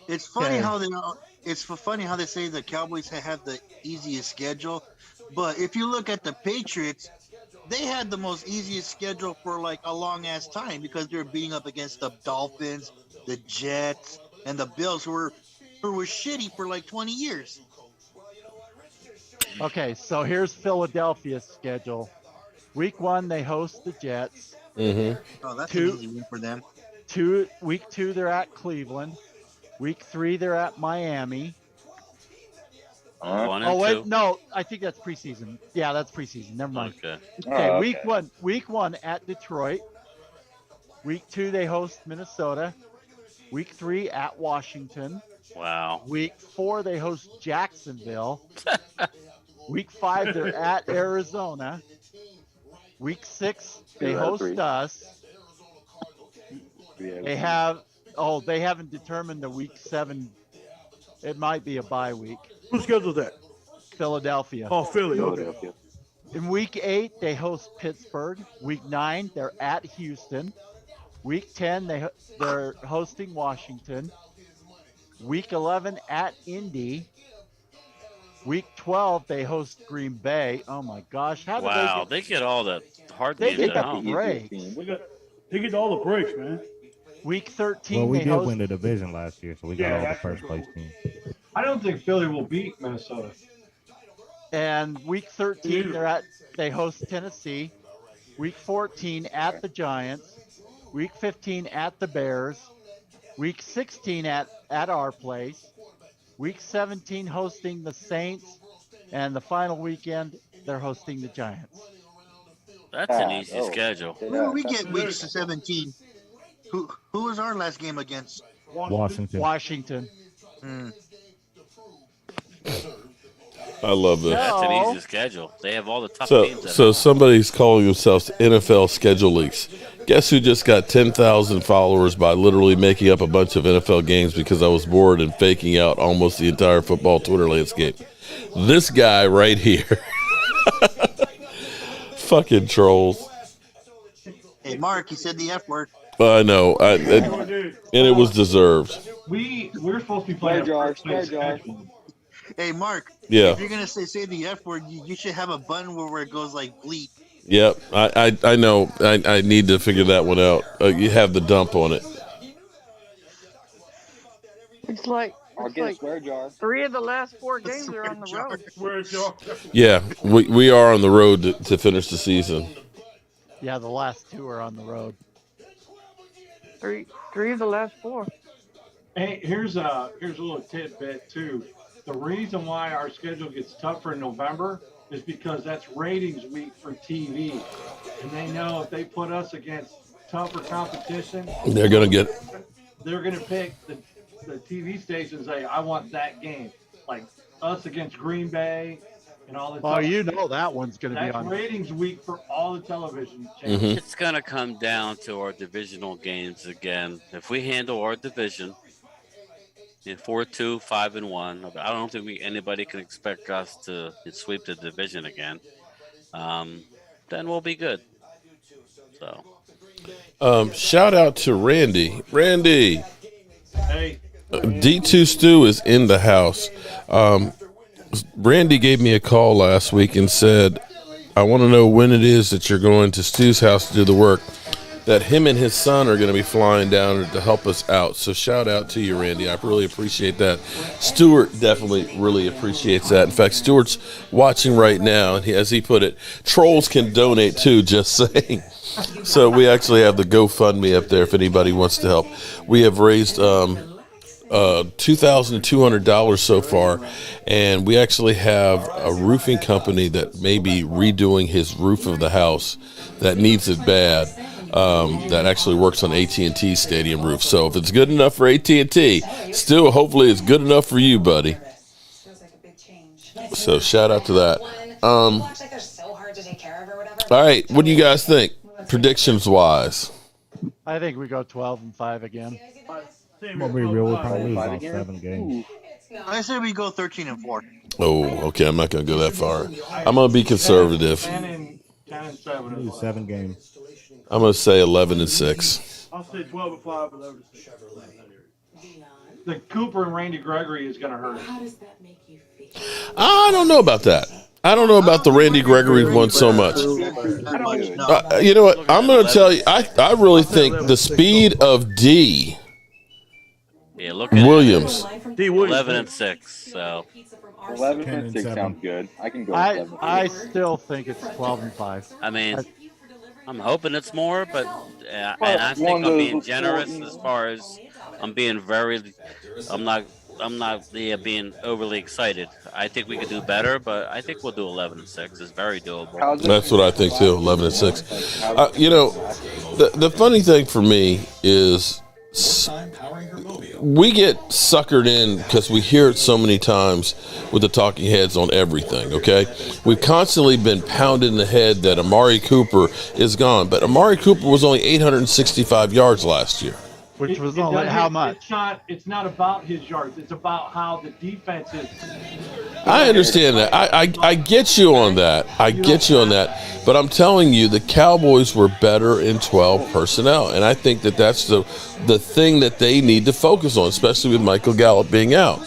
It's funny how they say the Cowboys have the easiest schedule, but if you look at the Patriots, they had the most easiest schedule for like a long ass time because they were beating up against the Dolphins, the Jets, and the Bills who were shitty for like 20 years. Okay, so here's Philadelphia's schedule. Week 1, they host the Jets. Mm-hmm. Oh, that's an easy win for them. Week 2, they're at Cleveland. Week 3, they're at Miami. 1 and 2. Wait, no, I think that's preseason. Yeah, that's preseason. Never mind. Okay. Week 1 at Detroit. Week 2, they host Minnesota. Week 3 at Washington. Wow. Week 4, they host Jacksonville. Week 5, they're at Arizona. Week 6, they host us. They haven't determined the week 7. It might be a bye week. Who scheduled that? Philadelphia. Oh, Philly. Okay. In week 8, they host Pittsburgh. Week 9, they're at Houston. Week 10, they're hosting Washington. Week 11 at Indy. Week 12, they host Green Bay. Oh my gosh! They get all the hard games at at home. the breaks. They get all the breaks, man. Week 13, Well, we they did host. win the division last year, so we got all the first place teams. I don't think Philly will beat Minnesota. And week 13, they host Tennessee. Week 14 at the Giants. Week 15 at the Bears. Week 16 at our place. Week 17 hosting the Saints. And the final weekend, they're hosting the Giants. That's an easy schedule. Where do we get week 17? Who was our last game against? Washington. I love this. That's an easy schedule. They have all the tough teams. So somebody's calling themselves NFL Schedule Leaks. Guess who just got 10,000 followers by literally making up a bunch of NFL games because I was bored and faking out almost the entire football Twitter landscape? This guy right here. Fucking trolls. Hey, Mark, you said the F word. I know. And it was deserved. We're supposed to be playing Hey, Mark. Yeah. If you're gonna say the F word, you should have a button where it goes like bleep. Yep. I know. I need to figure that one out. You have the dump on it. It's like a swear jar. 3 of the last 4 games are on the road. Swear jar. Yeah, we are on the road to finish the season. Yeah, the last 2 are on the road. 3 of the last 4. Hey, here's a little tidbit too. The reason why our schedule gets tougher in November is because that's ratings week for TV, and they know if they put us against tougher competition, they're gonna pick the TV stations. Say, I want that game, like us against Green Bay and all the. Oh, you know that one's going to be on ratings week for all the television channels. Mm-hmm. It's going to come down to our divisional games again. If we handle our division in 4-2, 5-1, I don't think anybody can expect us to sweep the division again. Then we'll be good. So, shout out to Randy. Randy. Hey. D2 Stew is in the house. Randy gave me a call last week and said, I want to know when it is that you're going to Stu's house to do the work. That him and his son are going to be flying down to help us out. So shout out to you, Randy. I really appreciate that. Stuart definitely really appreciates that. In fact, Stuart's watching right now, and as he put it, trolls can donate too, just saying. So we actually have the GoFundMe up there if anybody wants to help. We have raised $2,200 so far, and we actually have a roofing company that may be redoing his roof of the house that needs it bad. That actually works on AT&T stadium roof. So if it's good enough for AT&T, still hopefully it's good enough for you, buddy. So shout out to that. All right, what do you guys think, predictions wise? I think we go 12-5 again. I'm gonna be real. We'll probably lose all 7 games. I say we go 13-4. Oh, okay. I'm not gonna go that far. I'm gonna be conservative. 10 and 7. Lose 7 games. I'm gonna say 11-6. I'll say 12-5, 11-6. The Cooper and Randy Gregory is going to hurt. I don't know about that. I don't know about the Randy Gregory one so much. You know what? I'm going to tell you, I really think the speed of D. Yeah, look Williams. 11-6. So 11-6 sounds good. I can go. I still think it's 12-5. I mean, I'm hoping it's more, but and I think I'm being generous as far as I'm being I'm not being overly excited. I think we could do better, but I think we'll do 11-6. It's very doable. That's what I think too. 11-6. You know, the funny thing for me is we get suckered in because we hear it so many times with the talking heads on everything, okay? We've constantly been pounded in the head that Amari Cooper is gone, but Amari Cooper was only 865 yards last year. Which was only how much? It's not about his yards. It's about how the defense is. I understand that. I get you on that. I get you on that. But I'm telling you, the Cowboys were better in 12 personnel. And I think that that's the thing that they need to focus on, especially with Michael Gallup being out,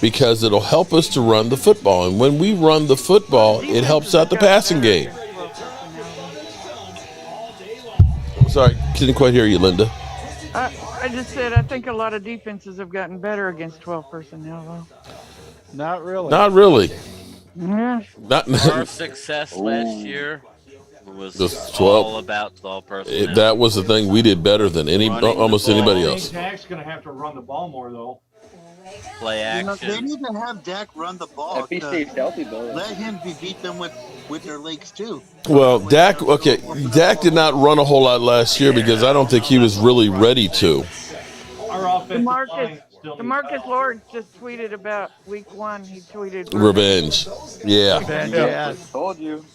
because it'll help us to run the football. And when we run the football, it helps out the passing game. Sorry, couldn't quite hear you, Linda. I just said I think a lot of defenses have gotten better against 12 personnel, though. Not really. Not really. Yeah. Our success last year was all about 12 personnel. That was the thing we did better than almost anybody else. Dak's going to have to run the ball more, though. Play action. They need to have Dak run the ball. If he stays healthy, though. Let him beat them with their legs too. Well, Dak did not run a whole lot last year because I don't think he was really ready to. Our offensive line DeMarcus Lawrence just tweeted about week 1. He tweeted revenge. Yeah. Told you.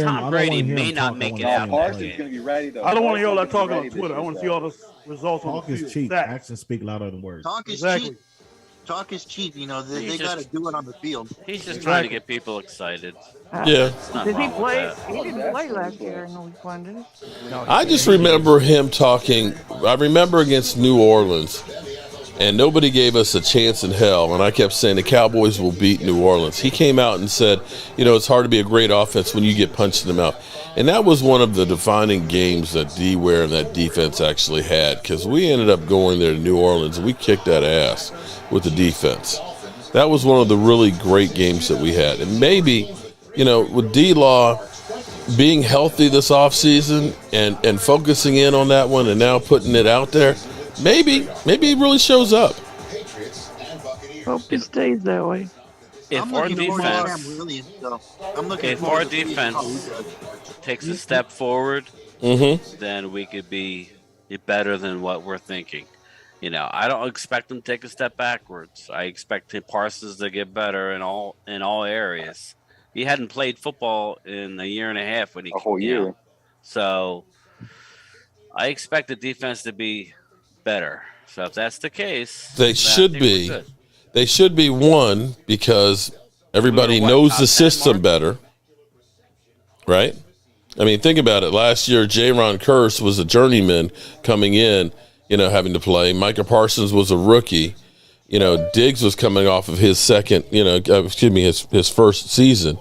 Tom Brady may not make it out. Parsons going to be ready, though. I don't want to hear all that talking on Twitter. I want to see all the results on the Talk field. is cheap. Actions speak louder than words. Talk is cheap. Talk is cheap. You know, they got to do it on the field. He's just trying to get people excited. Yeah. Did he play? He didn't play last year in week 1, did he? I just remember him talking. I remember against New Orleans, and nobody gave us a chance in hell. And I kept saying the Cowboys will beat New Orleans. He came out and said, it's hard to be a great offense when you get punched in the mouth. And that was one of the defining games that D-Ware and that defense actually had, because we ended up going there to New Orleans, and we kicked that ass with the defense. That was one of the really great games that we had. And maybe, with D-Law being healthy this offseason and focusing in on that one and now putting it out there, maybe it really shows up. Hope it stays that way. If our defense takes a step forward, then we could be better than what we're thinking. I don't expect them to take a step backwards. I expect Parsons to get better in all areas. He hadn't played football in a year and a half when he a whole year. So I expect the defense to be better. So if that's the case, they should be. They should be one because everybody knows the system better, right? I mean, think about it. Last year, Jaron Kearse was a journeyman coming in, having to play. Micah Parsons was a rookie. Diggs was coming off of his his first season.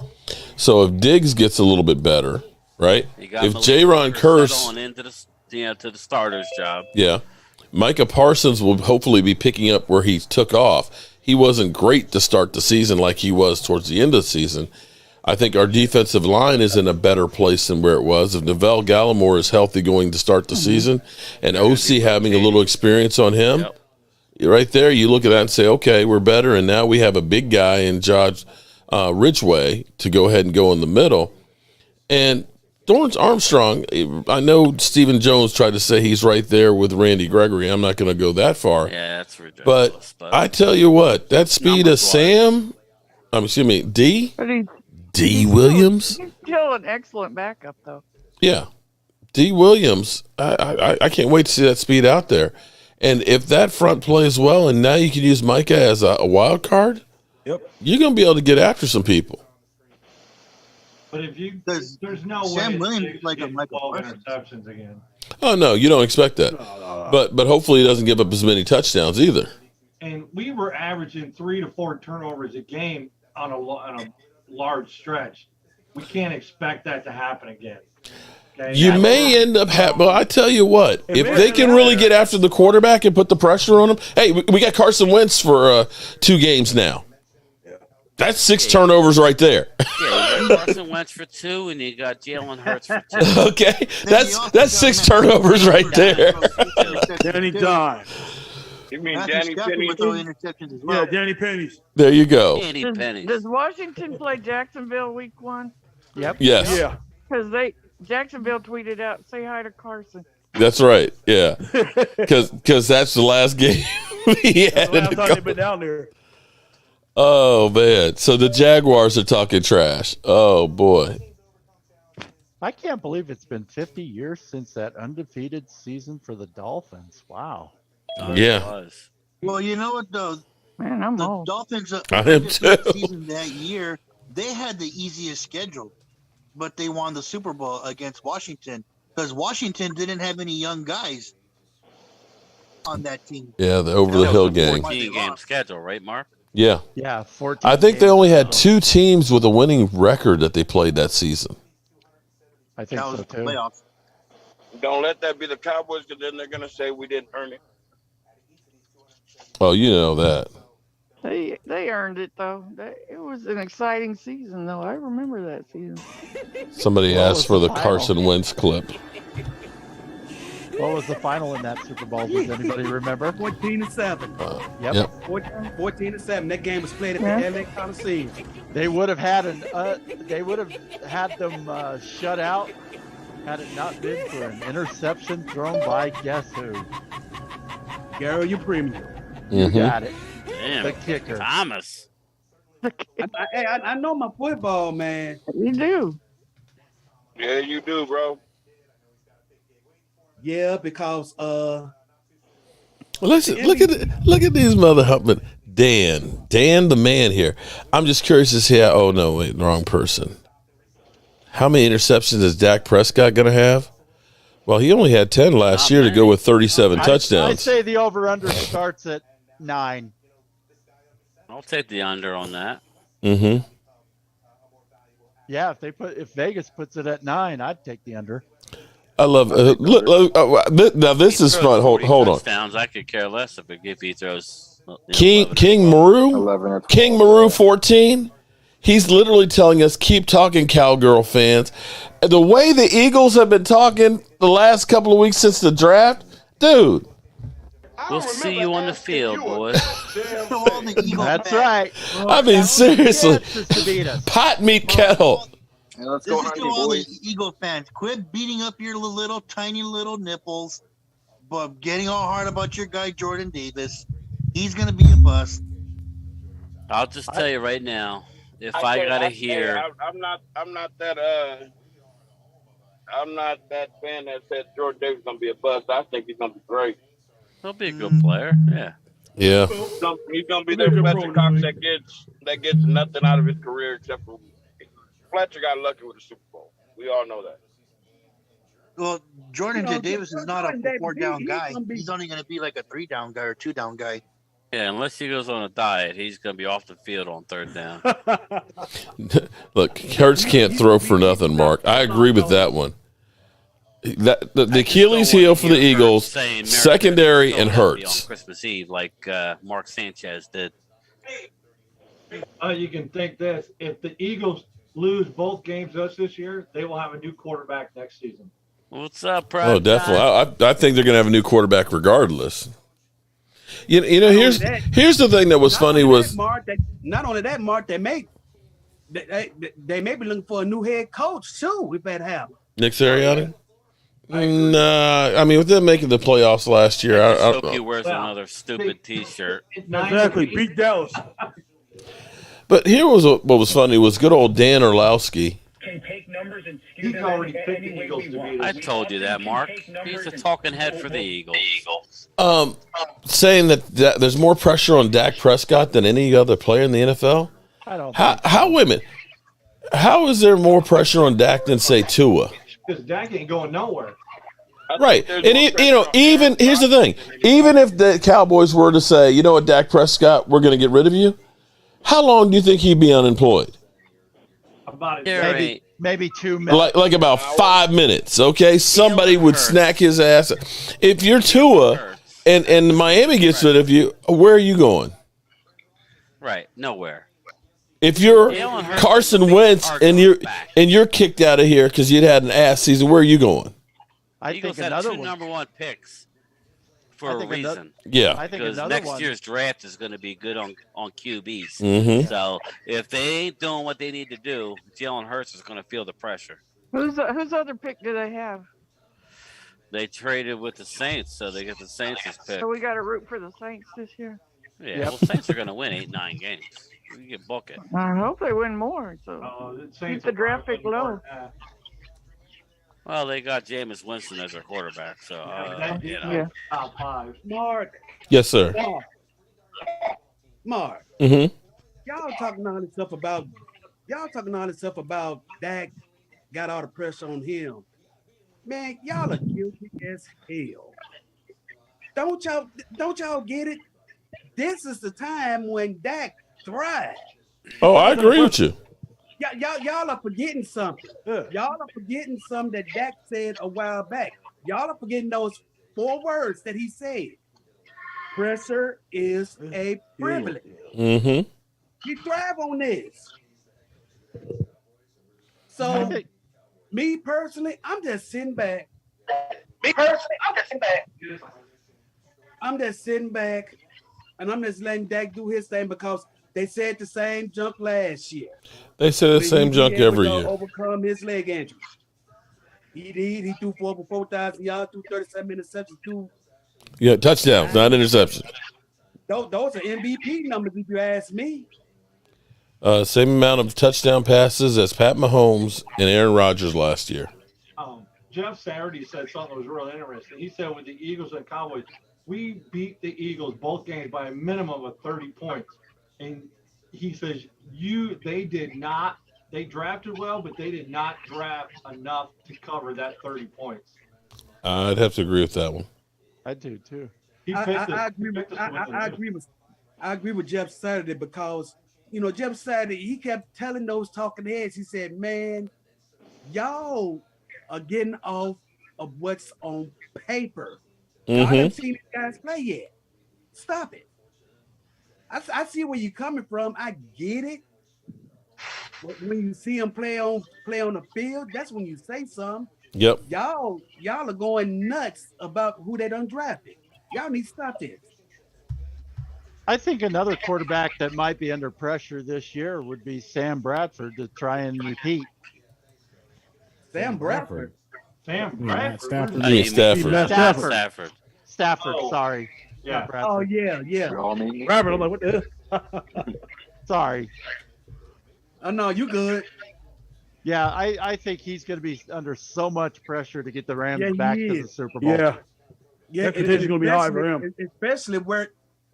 So if Diggs gets a little bit better, right? You got If Malik Jaron Hooker Curse, settling into to the starter's job. yeah, Micah Parsons will hopefully be picking up where he took off. He wasn't great to start the season like he was towards the end of the season. I think our defensive line is in a better place than where it was. If Neville Gallimore is healthy going to start the season and OC having a little experience on him, right there, you look at that and say, okay, we're better. And now we have a big guy in Josh Ridgeway to go ahead and go in the middle. And Dorrance Armstrong, I know Stephen Jones tried to say he's right there with Randy Gregory. I'm not going to go that far. Yeah, that's ridiculous. But I tell you what, that speed of Sam, D Williams. He's still an excellent backup, though. Yeah. D Williams, I can't wait to see that speed out there. And if that front plays well, and now you can use Micah as a wild card, you're going to be able to get after some people. But there's no way Sam Williams like a 12 interceptions again. Oh, no, you don't expect that. But hopefully he doesn't give up as many touchdowns either. And we were averaging 3 to 4 turnovers a game on a large stretch. We can't expect that to happen again. Okay? You may end up well, I tell you what, if they can really get after the quarterback and put the pressure on him. Hey, we got Carson Wentz for 2 games now. That's 6 turnovers right there. Yeah, you got Carson Wentz for 2, and you got Jalen Hurts for 2. Okay, that's 6 turnovers right there. Danny Dime. You mean Danny Penny? Yeah, Danny Pennies. There you go. Danny Pennies. Does Washington play Jacksonville week 1? Yep. Yes. Yeah. Because Jacksonville tweeted out, "Say hi to Carson." That's right. Yeah. Because that's the last game he had. Last time they've been down there. Oh, man. So the Jaguars are talking trash. Oh, boy. I can't believe it's been 50 years since that undefeated season for the Dolphins. Wow. Yeah. Well, you know what, though? Man, I'm the old. Dolphins I am too. season that year, they had the easiest schedule, but they won the Super Bowl against Washington because Washington didn't have any young guys on that team. Yeah, the over-the-hill gang. 14-game schedule, right, Mark? Yeah. Yeah, 14. I think they only had 2 teams with a winning record that they played that season. I think so, too. Playoffs. Don't let that be the Cowboys, because then they're going to say we didn't earn it. Oh, you know that. They earned it though. It was an exciting season though. I remember that season. Somebody asked for the Carson Wentz clip. What was the final in that Super Bowl? Does anybody remember? 14-7. Yep. 14-7. That game was played at the LA Coliseum. They would have had them shut out had it not been for an interception thrown by guess who? Gary, you premium. You got it. Damn. The kicker. Thomas. I know my football, man. You do. Yeah, you do, bro. Yeah, because Listen, look at these mother humping. Dan the man here. I'm just curious to see how. Oh no, wait, wrong person. How many interceptions is Dak Prescott going to have? Well, he only had 10 last year to go with 37 touchdowns. I say the over/under starts at 9. I'll take the under on that. Mm-hmm. Yeah, if Vegas puts it at 9, I'd take the under. I love now this is fun. Hold on. Touchdowns, I could care less if he throws. King Maru 14. He's literally telling us, keep talking, Cowgirl fans. The way the Eagles have been talking the last couple of weeks since the draft, dude. We'll see you on the field, boys. That's right. I mean, seriously. Pot meat kettle. Hey, let's This go, is honey, to all the boys. Eagle fans. Quit beating up your little tiny little nipples, but getting all hard about your guy Jordan Davis. He's gonna be a bust. I'll just tell you right now, if I gotta hear, I'm not that fan that said Jordan Davis is gonna be a bust. I think he's gonna be great. he'll be a good player. Yeah. Yeah. He's gonna be the Fletcher Cox that gets nothing out of his career except for Fletcher got lucky with the Super Bowl. We all know that. Well, Jordan You know, Davis is not a Jordan Davis, 4-down he's guy. gonna be- He's only going to be like a 3-down guy or 2-down guy. Yeah, unless he goes on a diet, he's going to be off the field on third down. Look, Hurts can't throw for nothing, Mark. I agree with that one. That the Achilles heel for the Eagles, secondary and Hurts. On Christmas Eve, like Mark Sanchez did. You can think this: if the Eagles lose both games this year, they will have a new quarterback next season. What's up, Oh, definitely. I think they're going to have a new quarterback regardless. You know, here's the thing that was funny was not only that, Mark. They may be looking for a new head coach too. If that happens. Nick Sirianni. Nah, I mean, with them making the playoffs last year, I hope he wears another stupid T-shirt. Exactly, beat Dallas. But here was what was funny was good old Dan Orlowski. He's already picked the Eagles to beat us. I told you that, Mark. He's a talking head for the Eagles. Saying that there's more pressure on Dak Prescott than any other player in the NFL. I don't. How women? How is there more pressure on Dak than say Tua? Because Dak ain't going nowhere. Right, and even here's the thing: even if the Cowboys were to say, you know what, Dak Prescott, we're going to get rid of you, how long do you think he'd be unemployed? About maybe 2 minutes. Like about 5 minutes. Okay, somebody would snack his ass. If you're Tua and Miami gets rid of you, where are you going? Right, nowhere. If you're Carson Wentz and you're kicked out of here because you'd had an ass season, where are you going? Eagles have two number one picks for a reason. Yeah. Because next year's draft is going to be good on QBs. Mm-hmm. So if they ain't doing what they need to do, Jalen Hurts is going to feel the pressure. Whose other pick do they have? They traded with the Saints, so they get the Saints' pick. So we got to root for the Saints this year. Yeah, well, Saints are going to win 8-9 games. You can book it. I hope they win more. So keep the draft pick low. Well, they got Jameis Winston as their quarterback, so top five. Mark. Yes, sir. Mark. Mm-hmm. Y'all talking all this stuff about Dak got all the pressure on him. Man, y'all are guilty as hell. Don't y'all get it? This is the time when Dak thrives. Oh, I agree with you. Y'all are forgetting something. Y'all are forgetting something that Dak said a while back. Y'all are forgetting those 4 words that he said. Pressure is a privilege. Mm-hmm. You thrive on this. So, me personally, I'm just sitting back. I'm just sitting back, and I'm just letting Dak do his thing because they said the same junk last year. They say the same junk every year. Overcome his leg injury. He did. He threw for over 4,000 yards, threw 37 interceptions. Yeah, touchdowns, not interceptions. Those are MVP numbers, if you ask me. Same amount of touchdown passes as Pat Mahomes and Aaron Rodgers last year. Jeff Saturday said something that was really interesting. He said with the Eagles and Cowboys, we beat the Eagles both games by a minimum of 30 points. And he says they drafted well, but they did not draft enough to cover that 30 points. I'd have to agree with that one. I do too. I agree with Jeff Saturday because, Jeff Saturday, he kept telling those talking heads, he said, man, y'all are getting off of what's on paper. I haven't seen these guys play yet. Stop it. I see where you're coming from. I get it. But when you see them play on the field, that's when you say something. Yep. Y'all are going nuts about who they done drafted. Y'all need to stop this. I think another quarterback that might be under pressure this year would be Sam Bradford to try and repeat. Sam Bradford. Stafford. Stafford, Oh. sorry. Yeah. Oh, yeah. Bradford, I'm like, what the hell? Sorry. Oh, no, you good. Yeah, I think he's going to be under so much pressure to get the Rams back to the Super Bowl. Yeah. Yeah, expectations going to be high for him.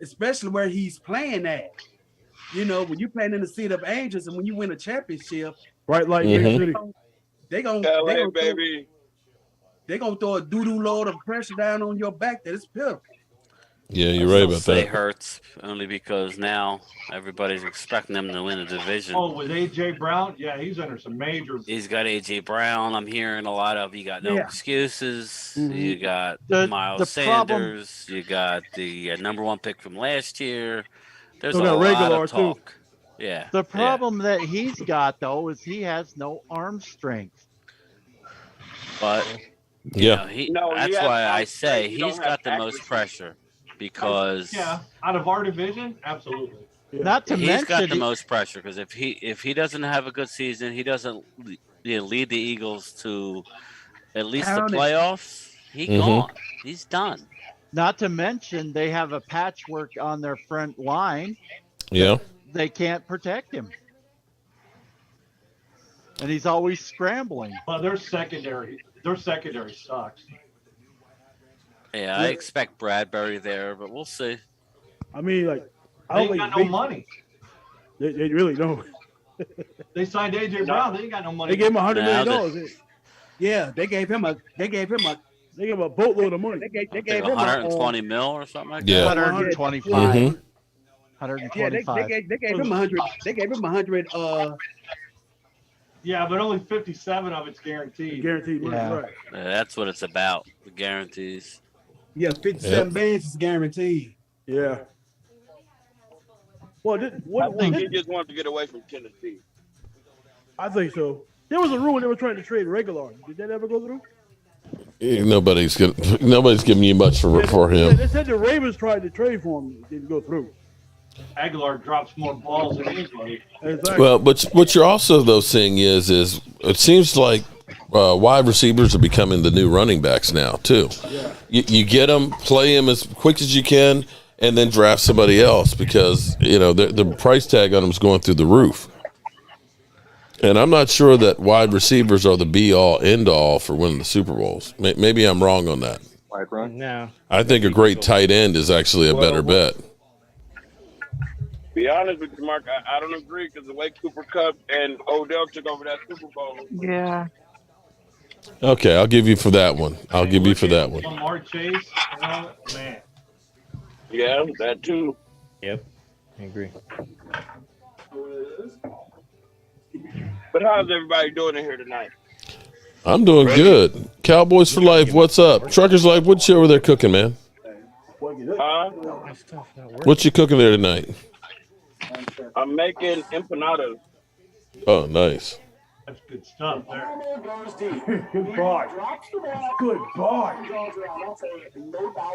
Especially where he's playing at. When you're playing in the seat of angels and when you win a championship, right? Like they're gonna throw a doo-doo load of pressure down on your back that is pitiful. Yeah, you're right about Say that. hurts only because now everybody's expecting them to win the division. Oh, with AJ Brown, yeah, he's under some major. He's got AJ Brown. I'm hearing a lot of you got no Yeah. excuses. Mhm. You got The Miles problem- Sanders. You got the number one pick from last year. There's Still a got lot Regular, of too. talk. Yeah. The problem that he's got though is he has no arm strength. But Yeah. that's why I say he's got the most pressure because Yeah, out of our division, absolutely. Not to he's mention got the most pressure because if he doesn't have a good season, he doesn't lead the Eagles to at least the Pound it. playoffs. He gone. He's done. Not to mention they have a patchwork on their front line. Yeah. They can't protect him. And he's always scrambling. Well, their secondary sucks. Yeah, I expect Bradbury there, but we'll see. I mean, like, I They don't ain't think got no money. They really don't. They signed AJ Brown. They ain't got no money. They gave him $100 Now million. Yeah, they gave him a boatload of money. They gave him 120 mil or something like Yeah. that. 125. Mhm. 125. They gave him 100. They gave him 100. Yeah, but only 57 of it's guaranteed. Guaranteed money, Yeah. right? That's what it's about. The guarantees. Yeah, 57 bands is guaranteed. Yeah. Well, I think he just wanted to get away from Tennessee. I think so. There was a rumor they were trying to trade Regular. Did that ever go through? Nobody's giving you much for Yeah, him. they said the Ravens tried to trade for him. It didn't go through. Aguilar drops more balls than anybody. Exactly. Well, but what you're also though seeing is it seems like wide receivers are becoming the new running backs now too. Yeah. You get them, play them as quick as you can, and then draft somebody else because the price tag on them is going through the roof. And I'm not sure that wide receivers are the be all end all for winning the Super Bowls. Maybe I'm wrong on that. No. I think a great tight end is actually a better bet. Be honest with you, Mark, I don't agree because the way Cooper Kupp and Odell took over that Super Bowl. Yeah. Okay, I'll give you for that one. I'll give you for that one. Lamar Chase, man. Yeah, that too. Yep, I agree. But how's everybody doing in here tonight? I'm doing good. Cowboys for life. What's up? Truckers Life. What you over there cooking, man? Huh? What you cooking there tonight? I'm making empanadas. Oh, nice. That's good stuff there. Good boy. Good boy.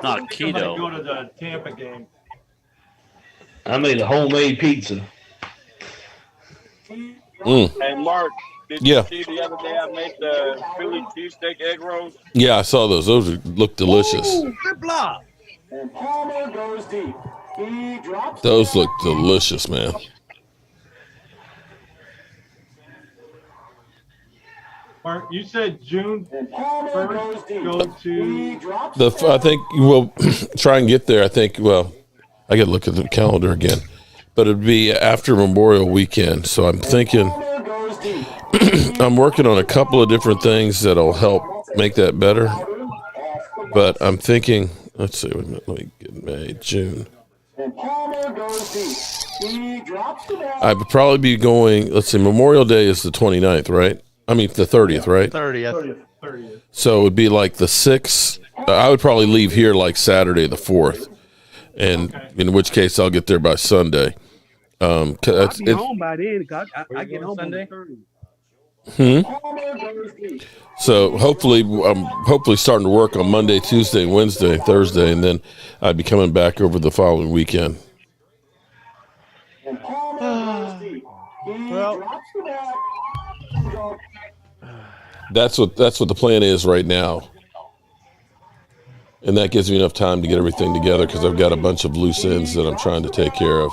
Not Somebody keto. go to the Tampa game. I made a homemade pizza. Hey, Mark, did Yeah. you see the other day I made the Philly cheesesteak egg rolls? Yeah, I saw those. Those look delicious. Good block. Those look delicious, man. Mark, you said June 1st go to. I think we'll try and get there. I think. Well, I got to look at the calendar again, but it'd be after Memorial Weekend. So I'm thinking. I'm working on a couple of different things that'll help make that better. But I'm thinking. Let's see. Wait a minute, let me get May, June. I would probably be going. Let's see. Memorial Day is the 29th, right? I mean, the 30th, right? 30th. So it would be like the 6th. I would probably leave here like Saturday the 4th. And in which case I'll get there by Sunday. I'll be home by then. I get home Sunday? So hopefully I'm starting to work on Monday, Tuesday, Wednesday, Thursday, and then I'd be coming back over the following weekend. Well, That's what the plan is right now. And that gives me enough time to get everything together because I've got a bunch of loose ends that I'm trying to take care of.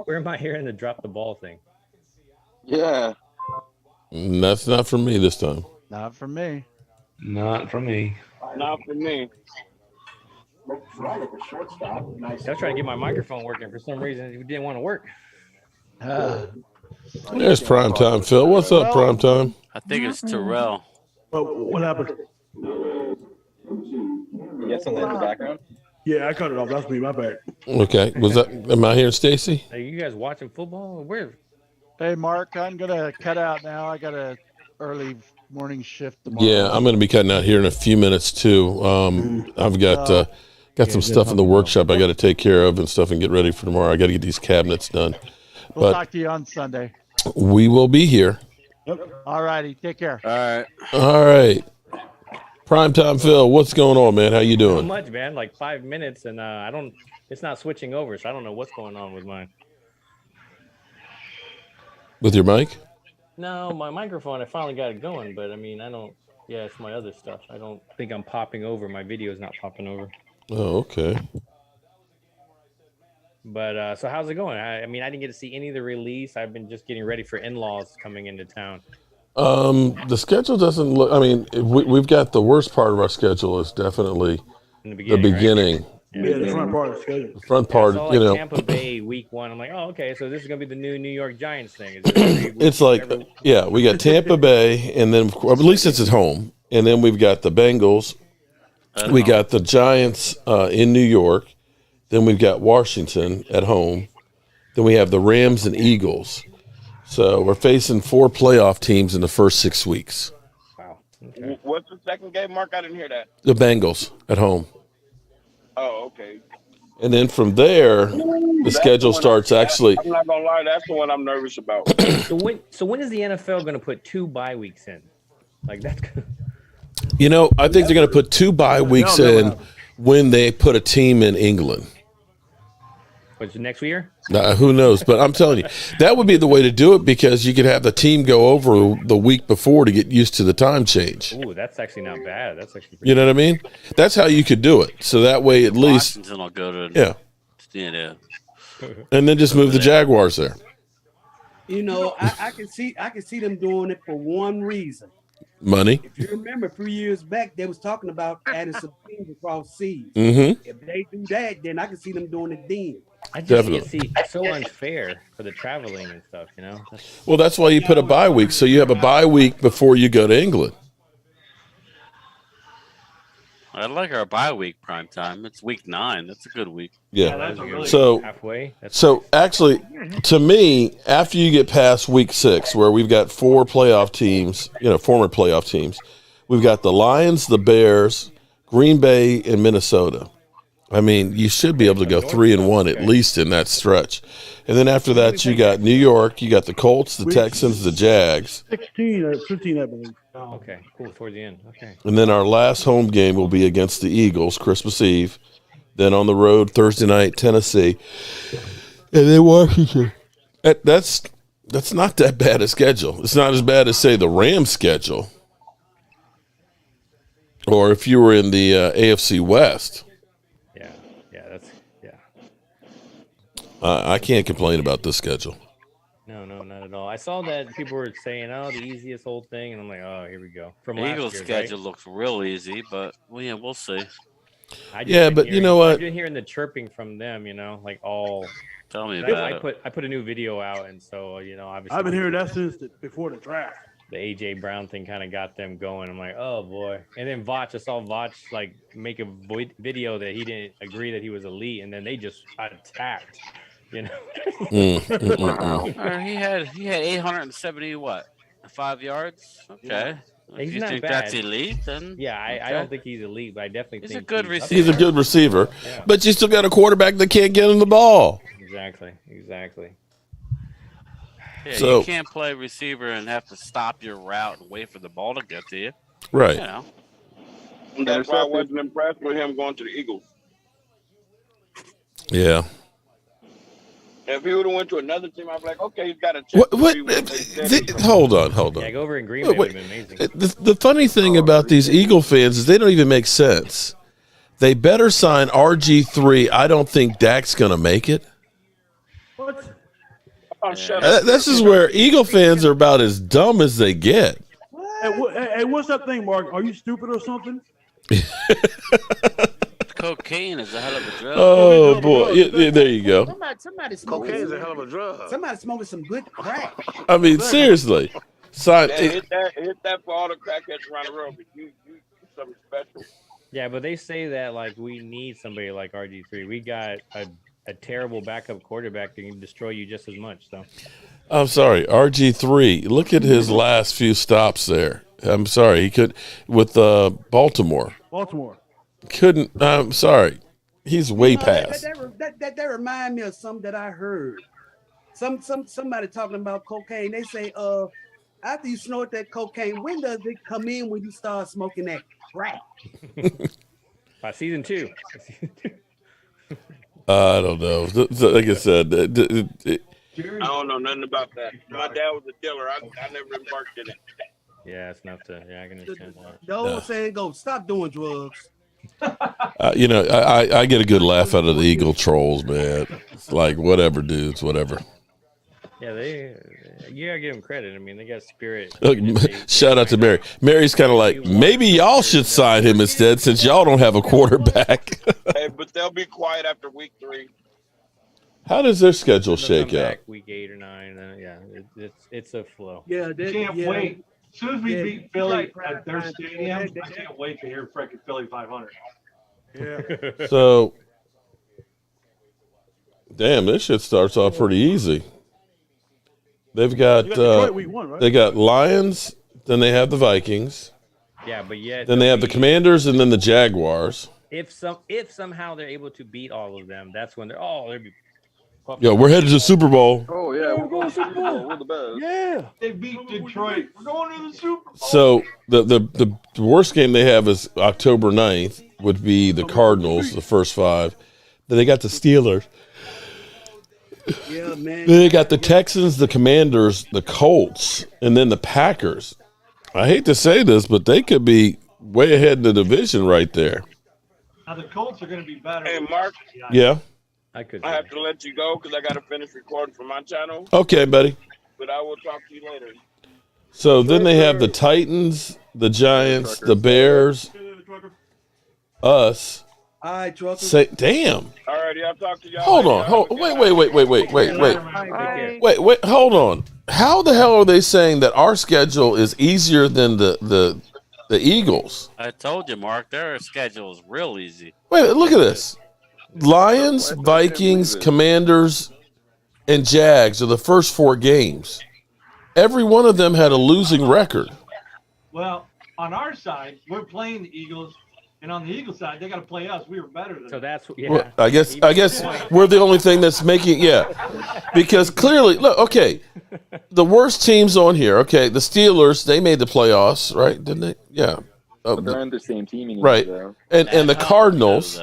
Where am I hearing the drop the ball thing? Yeah. And that's not for me this time. not for me. Not from me. Not for me. I was trying to get my microphone working. For some reason, it didn't want to work. There's prime time, Phil. What's up, prime time? I think it's Terrell. What happened? You got something in the background? Yeah, I cut it off. That's me. My bad. Okay. Was that? Am I hearing Stacy? Are you guys watching football? Where? Hey, Mark, I'm gonna cut out now. I got a early morning shift tomorrow. Yeah, I'm going to be cutting out here in a few minutes too. I've got some stuff in the workshop I got to take care of and stuff and get ready for tomorrow. I got to get these cabinets done. We'll talk to you on Sunday. We will be here. All righty. Take care. All right. All right. Primetime Phil, what's going on, man? How you Not doing? much, man. Like 5 minutes, and I don't. It's not switching over, so I don't know what's going on with mine. With your mic? No, my microphone. I finally got it going, but I mean, I don't. Yeah, it's my other stuff. I don't think I'm popping over. My video is not popping over. Oh, okay. But so how's it going? I mean, I didn't get to see any of the release. I've been just getting ready for in-laws coming into town. The schedule doesn't look. I mean, we've got the worst part of our schedule is definitely In the beginning. Right? Yeah, the front part of the schedule. The front part, I saw, you know. Tampa Bay week 1. I'm like, oh, okay, so this is gonna be the new New York Giants thing. Is it It's like, yeah, we got Tampa Bay, and then at least it's at home, and then we've got the Bengals, we got the Giants in New York, then we've got Washington at home, then we have the Rams and Eagles. So we're facing 4 playoff teams in the first 6 weeks. Wow. Okay. What's the second game, Mark? I didn't hear that. The Bengals at home. Oh, okay. And then from there, the schedule starts actually. I'm not gonna lie, that's the one I'm nervous about. So when is the NFL going to put 2 bye weeks in? Like that's. You know, I think they're going to put 2 bye weeks in when they put a team in England. What's next year? Who knows? But I'm telling you, that would be the way to do it because you could have the team go over the week before to get used to the time change. Ooh, that's actually not bad. That's actually. You know what I mean? That's how you could do it. So that way, at least, Washington will go to yeah. And then just move the Jaguars there. You know, I can see them doing it for one reason. Money. If you remember, a few years back, they was talking about adding some teams across seas. Mhm. If they do that, then I can see them doing it then. I just see it's so unfair for the traveling and stuff, you know. Well, that's why you put a bye week. So you have a bye week before you go to England. I like our bye week prime time. It's week 9. That's a good week. Yeah. Really So halfway. So actually, to me, after you get past week 6, where we've got 4 playoff teams, you know, former playoff teams, we've got the Lions, the Bears, Green Bay, and Minnesota. I mean, you should be able to go 3-1 at least in that stretch. And then after that, you got New York, you got the Colts, the Texans, the Jags. 16 or 15, I believe. Oh, okay, cool. Towards the end. Okay. And then our last home game will be against the Eagles, Christmas Eve. Then on the road, Thursday night, Tennessee. And then Washington. That's not that bad a schedule. It's not as bad as, say, the Rams schedule. Or if you were in the AFC West. I can't complain about this schedule. No, not at all. I saw that people were saying, "Oh, the easiest whole thing," and I'm like, "Oh, here we go." From The last Eagles' year's, schedule right? looks real easy, but we'll see. But you know what? I've been hearing the chirping from them, you know, like all. Tell me I about it. put a new video out, and so you know, obviously, I've been hearing that since before the draft. the AJ Brown thing kind of got them going. I'm like, oh boy. And then I saw Vach like make a video that he didn't agree that he was elite, and then they just attacked. You know, He had 870 5 yards. Okay, He's if you not think bad. that's elite, then yeah, I okay. don't think he's elite, but I definitely He's think a good up receiver. He's a good receiver. Yeah. But you still got a quarterback that can't get him the ball. Exactly. Yeah, So- you can't play receiver and have to stop your route and wait for the ball to get to you. Right. You know. That's why I wasn't impressed with him going to the Eagles. Yeah. If he would have went to another team, I'd be like, okay, he's got a chance. Hold on. Yeah, go over in Green Bay would have been amazing. The funny thing about these Eagle fans is they don't even make sense. They better sign RG3. I don't think Dak's going to make it. What? Oh, shut up. This is where Eagle fans are about as dumb as they get. Hey, what's that thing, Mark? Are you stupid or something? Cocaine is a hell of a drug. Oh, boy. Yeah, there you go. Somebody Cocaine is a hell of a drug. Somebody smoking some good crack. I mean, seriously. Sign, Yeah, hit that for all the crackheads around the world. But you something special. Yeah, but they say that like we need somebody like RG3. We got a terrible backup quarterback that can destroy you just as much. So I'm sorry, RG3. Look at his last few stops there. I'm sorry, he could with Baltimore. Baltimore. Couldn't. I'm sorry, he's way past. That remind me of something that I heard. Somebody talking about cocaine. They say, after you snort that cocaine, when does it come in when you start smoking that crack? by season 2. I don't know. Like I said, I don't know nothing about that. My dad was a dealer. I never embarked in it. Yeah, it's enough to. Yeah, I can understand that. The old saying goes, stop doing drugs. you know, I get a good laugh out of the Eagle trolls, man. It's like whatever, dudes, whatever. Yeah, you gotta give them credit. I mean, they got spirit. Look, shout out to Mary. Mary's kind of like, maybe y'all should sign him instead, since y'all don't have a quarterback. Hey, but they'll be quiet after week 3. How does their schedule shake out? Week 8 or 9, yeah, it's a flow. Yeah, Can't wait. As soon as we beat Philly at their stadium, I can't wait to hear freaking Philly 500. Yeah. So, damn, this shit starts off pretty easy. They've got Detroit week 1, right? They got Lions, then they have the Vikings. Yeah, but yet then they have the Commanders and then the Jaguars. If somehow they're able to beat all of them, that's when they'll be. Yo, we're headed to the Super Bowl. Oh yeah, we're going to the Super Bowl. We're the best. Yeah, they beat Detroit. We're going to the Super Bowl. So the worst game they have is October 9th, would be the Cardinals, the first 5. Then they got the Steelers. Yeah, man. Then they got the Texans, the Commanders, the Colts, and then the Packers. I hate to say this, but they could be way ahead in the division right there. Now the Colts are going to be better. Hey, Mark. Yeah. I have to let you go because I got to finish recording for my channel. Okay, buddy. But I will talk to you later. So then they have the Titans, the Giants, the Bears, us. All right, trucker. Say, damn. All righty, I'll talk to y'all. Hold on. Wait. Hold on. How the hell are they saying that our schedule is easier than the Eagles? I told you, Mark, their schedule is real easy. Wait, look at this. Lions, Vikings, Commanders, and Jags are the first 4 games. Every one of them had a losing record. Well, on our side, we're playing the Eagles, and on the Eagles side, they got to play us. We were better than them. So that's Well, I guess we're the only thing that's making because clearly, look, okay, the worst teams on here. Okay, the Steelers, they made the playoffs, right? Didn't they? Yeah, but they're on the same team anymore, right? though. And the Cardinals,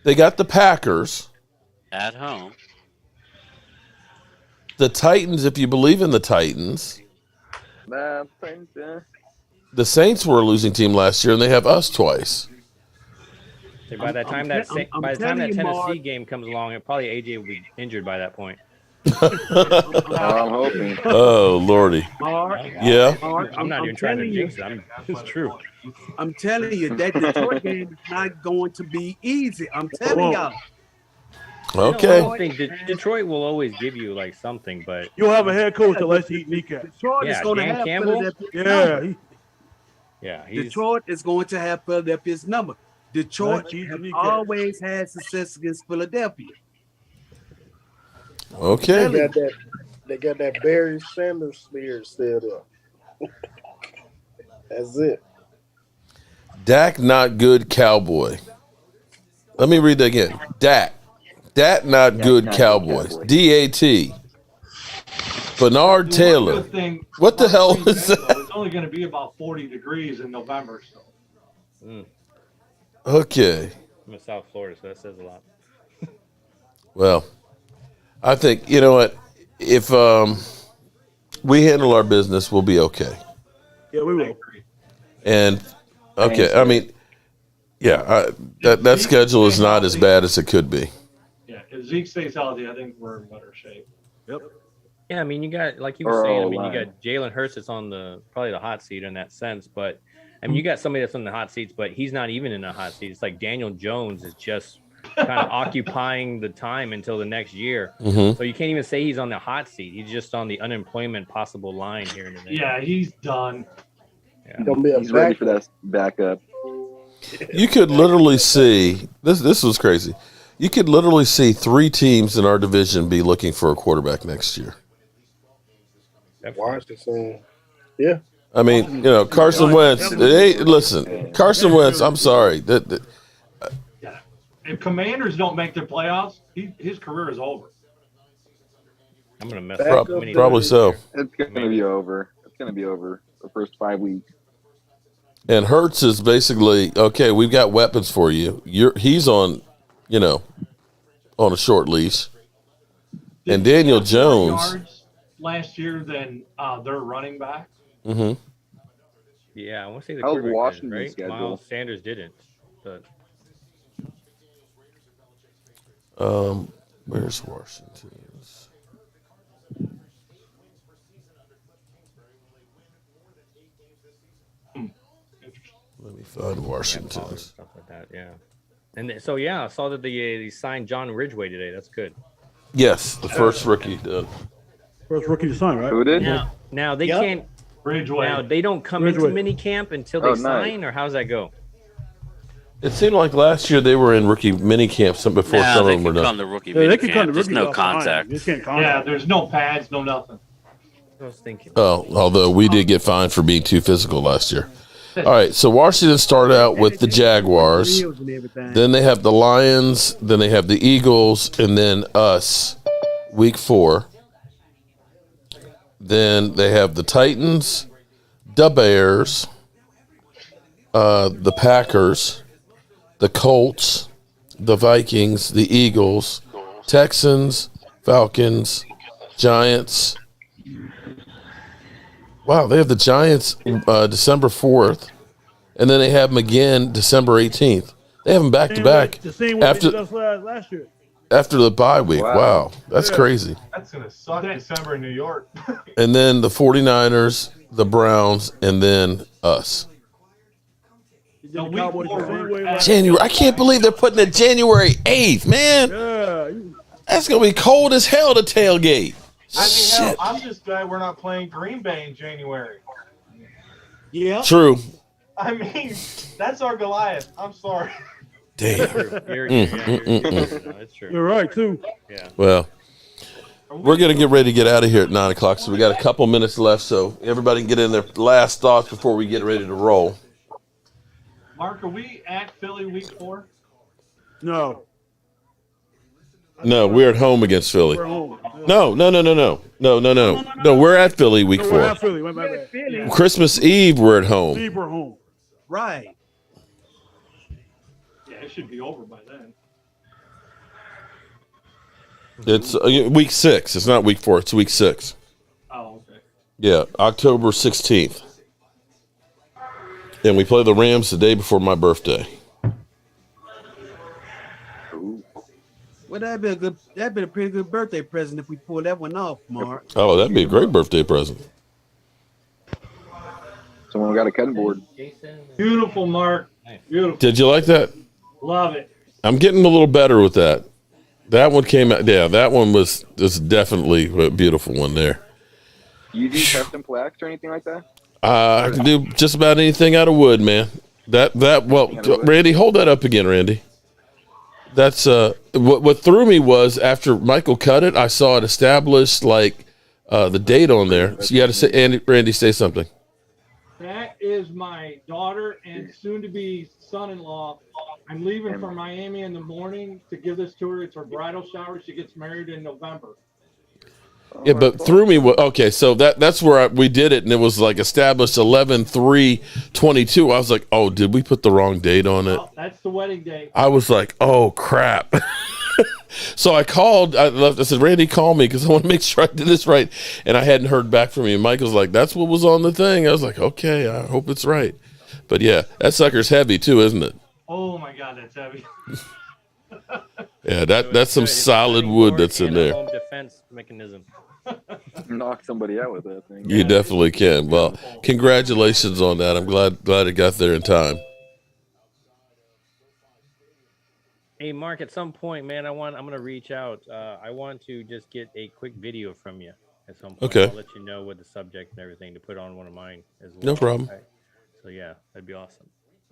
they got the Packers at home. The Titans, if you believe in the Titans. Nah, Titans, yeah. The Saints were a losing team last year, and they have us twice. So by the time that Tennessee game comes along, probably AJ will be injured by that point. I'm hoping. Oh, Lordy. Yeah. I'm not even trying to jinx it. It's true. I'm telling you, that Detroit game is not going to be easy. I'm telling y'all. Okay. I think Detroit will always give you like something, but you'll have a head coach unless he eat kneecaps. Detroit is going to have Campbell. Detroit is going to have Philadelphia's number. Detroit has always had success against Philadelphia. Okay. They got that Barry Sanders spirit still there. That's it. Dak not good Cowboy. Let me read that again. Dak not good Cowboys. DAT. Bernard Taylor. What the hell is that? It's only going to be about 40 degrees in November. So. Okay. I'm in South Florida, so that says a lot. Well, I think, you know what? If we handle our business, we'll be okay. Yeah, we will. And, okay, I mean, yeah, that schedule is not as bad as it could be. Yeah, if Zeke stays healthy, I think we're in better shape. Yep. Yeah, I mean, you got, like you were saying, I mean, you got Jalen Hurts that's on probably the hot seat in that sense, but I mean, you got somebody that's on the hot seats, but he's not even in the hot seat. It's like Daniel Jones is just kind of occupying the time until the next year. Mm-hmm. So you can't even say he's on the hot seat. He's just on the unemployment possible line here in the Yeah, he's done. Yeah. He's ready for that backup. You could literally see this. This was crazy. You could literally see 3 teams in our division be looking for a quarterback next year. Washington. Yeah. I mean, Carson Wentz. Hey, listen, Carson Wentz. I'm sorry. If Commanders don't make the playoffs, his career is over. I'm gonna mess up. Probably so. It's gonna be over. It's gonna be over the first 5 weeks. And Hurts is basically okay. We've got weapons for you. He's on, on a short leash. And Daniel Jones. Yards last year than their running back. Mm-hmm. Yeah, I want to say the How's quarterback Washington's did, right? schedule? Miles Sanders didn't, but Where's Washington's? Let me find Washington's. Stuff like that, yeah. And so I saw that they signed John Ridgeway today. That's good. Yes, the first rookie did. First rookie to sign, right? Who did? Now they can't. Ridgeway. Now they don't come Ridgeway. into mini camp until they sign, or how's that go? It seemed like last year they were in rookie mini camps before some of them were done. Come to rookie mini camp. There's no contact. Yeah, there's no pads, no nothing. I was thinking. Oh, although we did get fined for being too physical last year. All right, so Washington started out with the Jaguars. Then they have the Lions. Then they have the Eagles, and then us, week 4. Then they have the Titans, the Bears, the Packers, the Colts, the Vikings, the Eagles, Texans, Falcons, Giants. Wow, they have the Giants December 4th, and then they have them again December 18th. They have them back to back The same way they did us last year. after the bye week. Wow, that's crazy. That's going to suck December in New York. And then the 49ers, the Browns, and then us. January. I can't believe they're putting it January 8th, man. That's going to be cold as hell to tailgate. I mean, Shit. hell, I'm just glad we're not playing Green Bay in January. Yeah. True. I mean, that's our Goliath. I'm sorry. Damn. That's true. You're right, too. Yeah. Well, we're going to get ready to get out of here at 9 o'clock, so we got a couple minutes left, so everybody can get in their last thoughts before we get ready to roll. Mark, are we at Philly week 4? No. No, we're at home against Philly. We're home. No. No, we're at Philly week 4. We're at Philly. My bad. Christmas Eve, we're at home. Eve, we're home. Right. Yeah, it should be over by then. It's week 6. It's not week 4. It's week 6. Oh, okay. Yeah, October 16th. And we play the Rams the day before my birthday. Well, that'd be a pretty good birthday present if we pull that one off, Mark. Oh, that'd be a great birthday present. Someone got a cutting board. Beautiful, Mark. Beautiful. Did you like that? Love it. I'm getting a little better with that. That one came out. Yeah, that one was definitely a beautiful one there. You do custom plaques or anything like that? I can do just about anything out of wood, man. Well, Randy, hold that up again, Randy. That's what threw me was after Michael cut it, I saw it established like the date on there. So you had to say, Randy, say something. That is my daughter and soon-to-be son-in-law. I'm leaving for Miami in the morning to give this to her. It's her bridal shower. She gets married in November. Yeah, but threw me. Okay, so that's where we did it, and it was like established 11/3/22. I was like, oh, did we put the wrong date on it? Oh, that's the wedding day. I was like, oh crap. So I called. I said, Randy, call me because I want to make sure I did this right. And I hadn't heard back from you. And Michael's like, that's what was on the thing. I was like, okay, I hope it's right. But yeah, that sucker's heavy too, isn't it? Oh my God, that's heavy. Yeah, that's some solid wood that's in there. Home defense mechanism. Knock somebody out with that thing. You definitely can. Well, congratulations on that. I'm glad it got there in time. Hey, Mark, at some point, man, I'm gonna reach out. I want to just get a quick video from you at some point. Okay. I'll let you know with the subject and everything to put on one of mine as well. No problem. So yeah, that'd be awesome.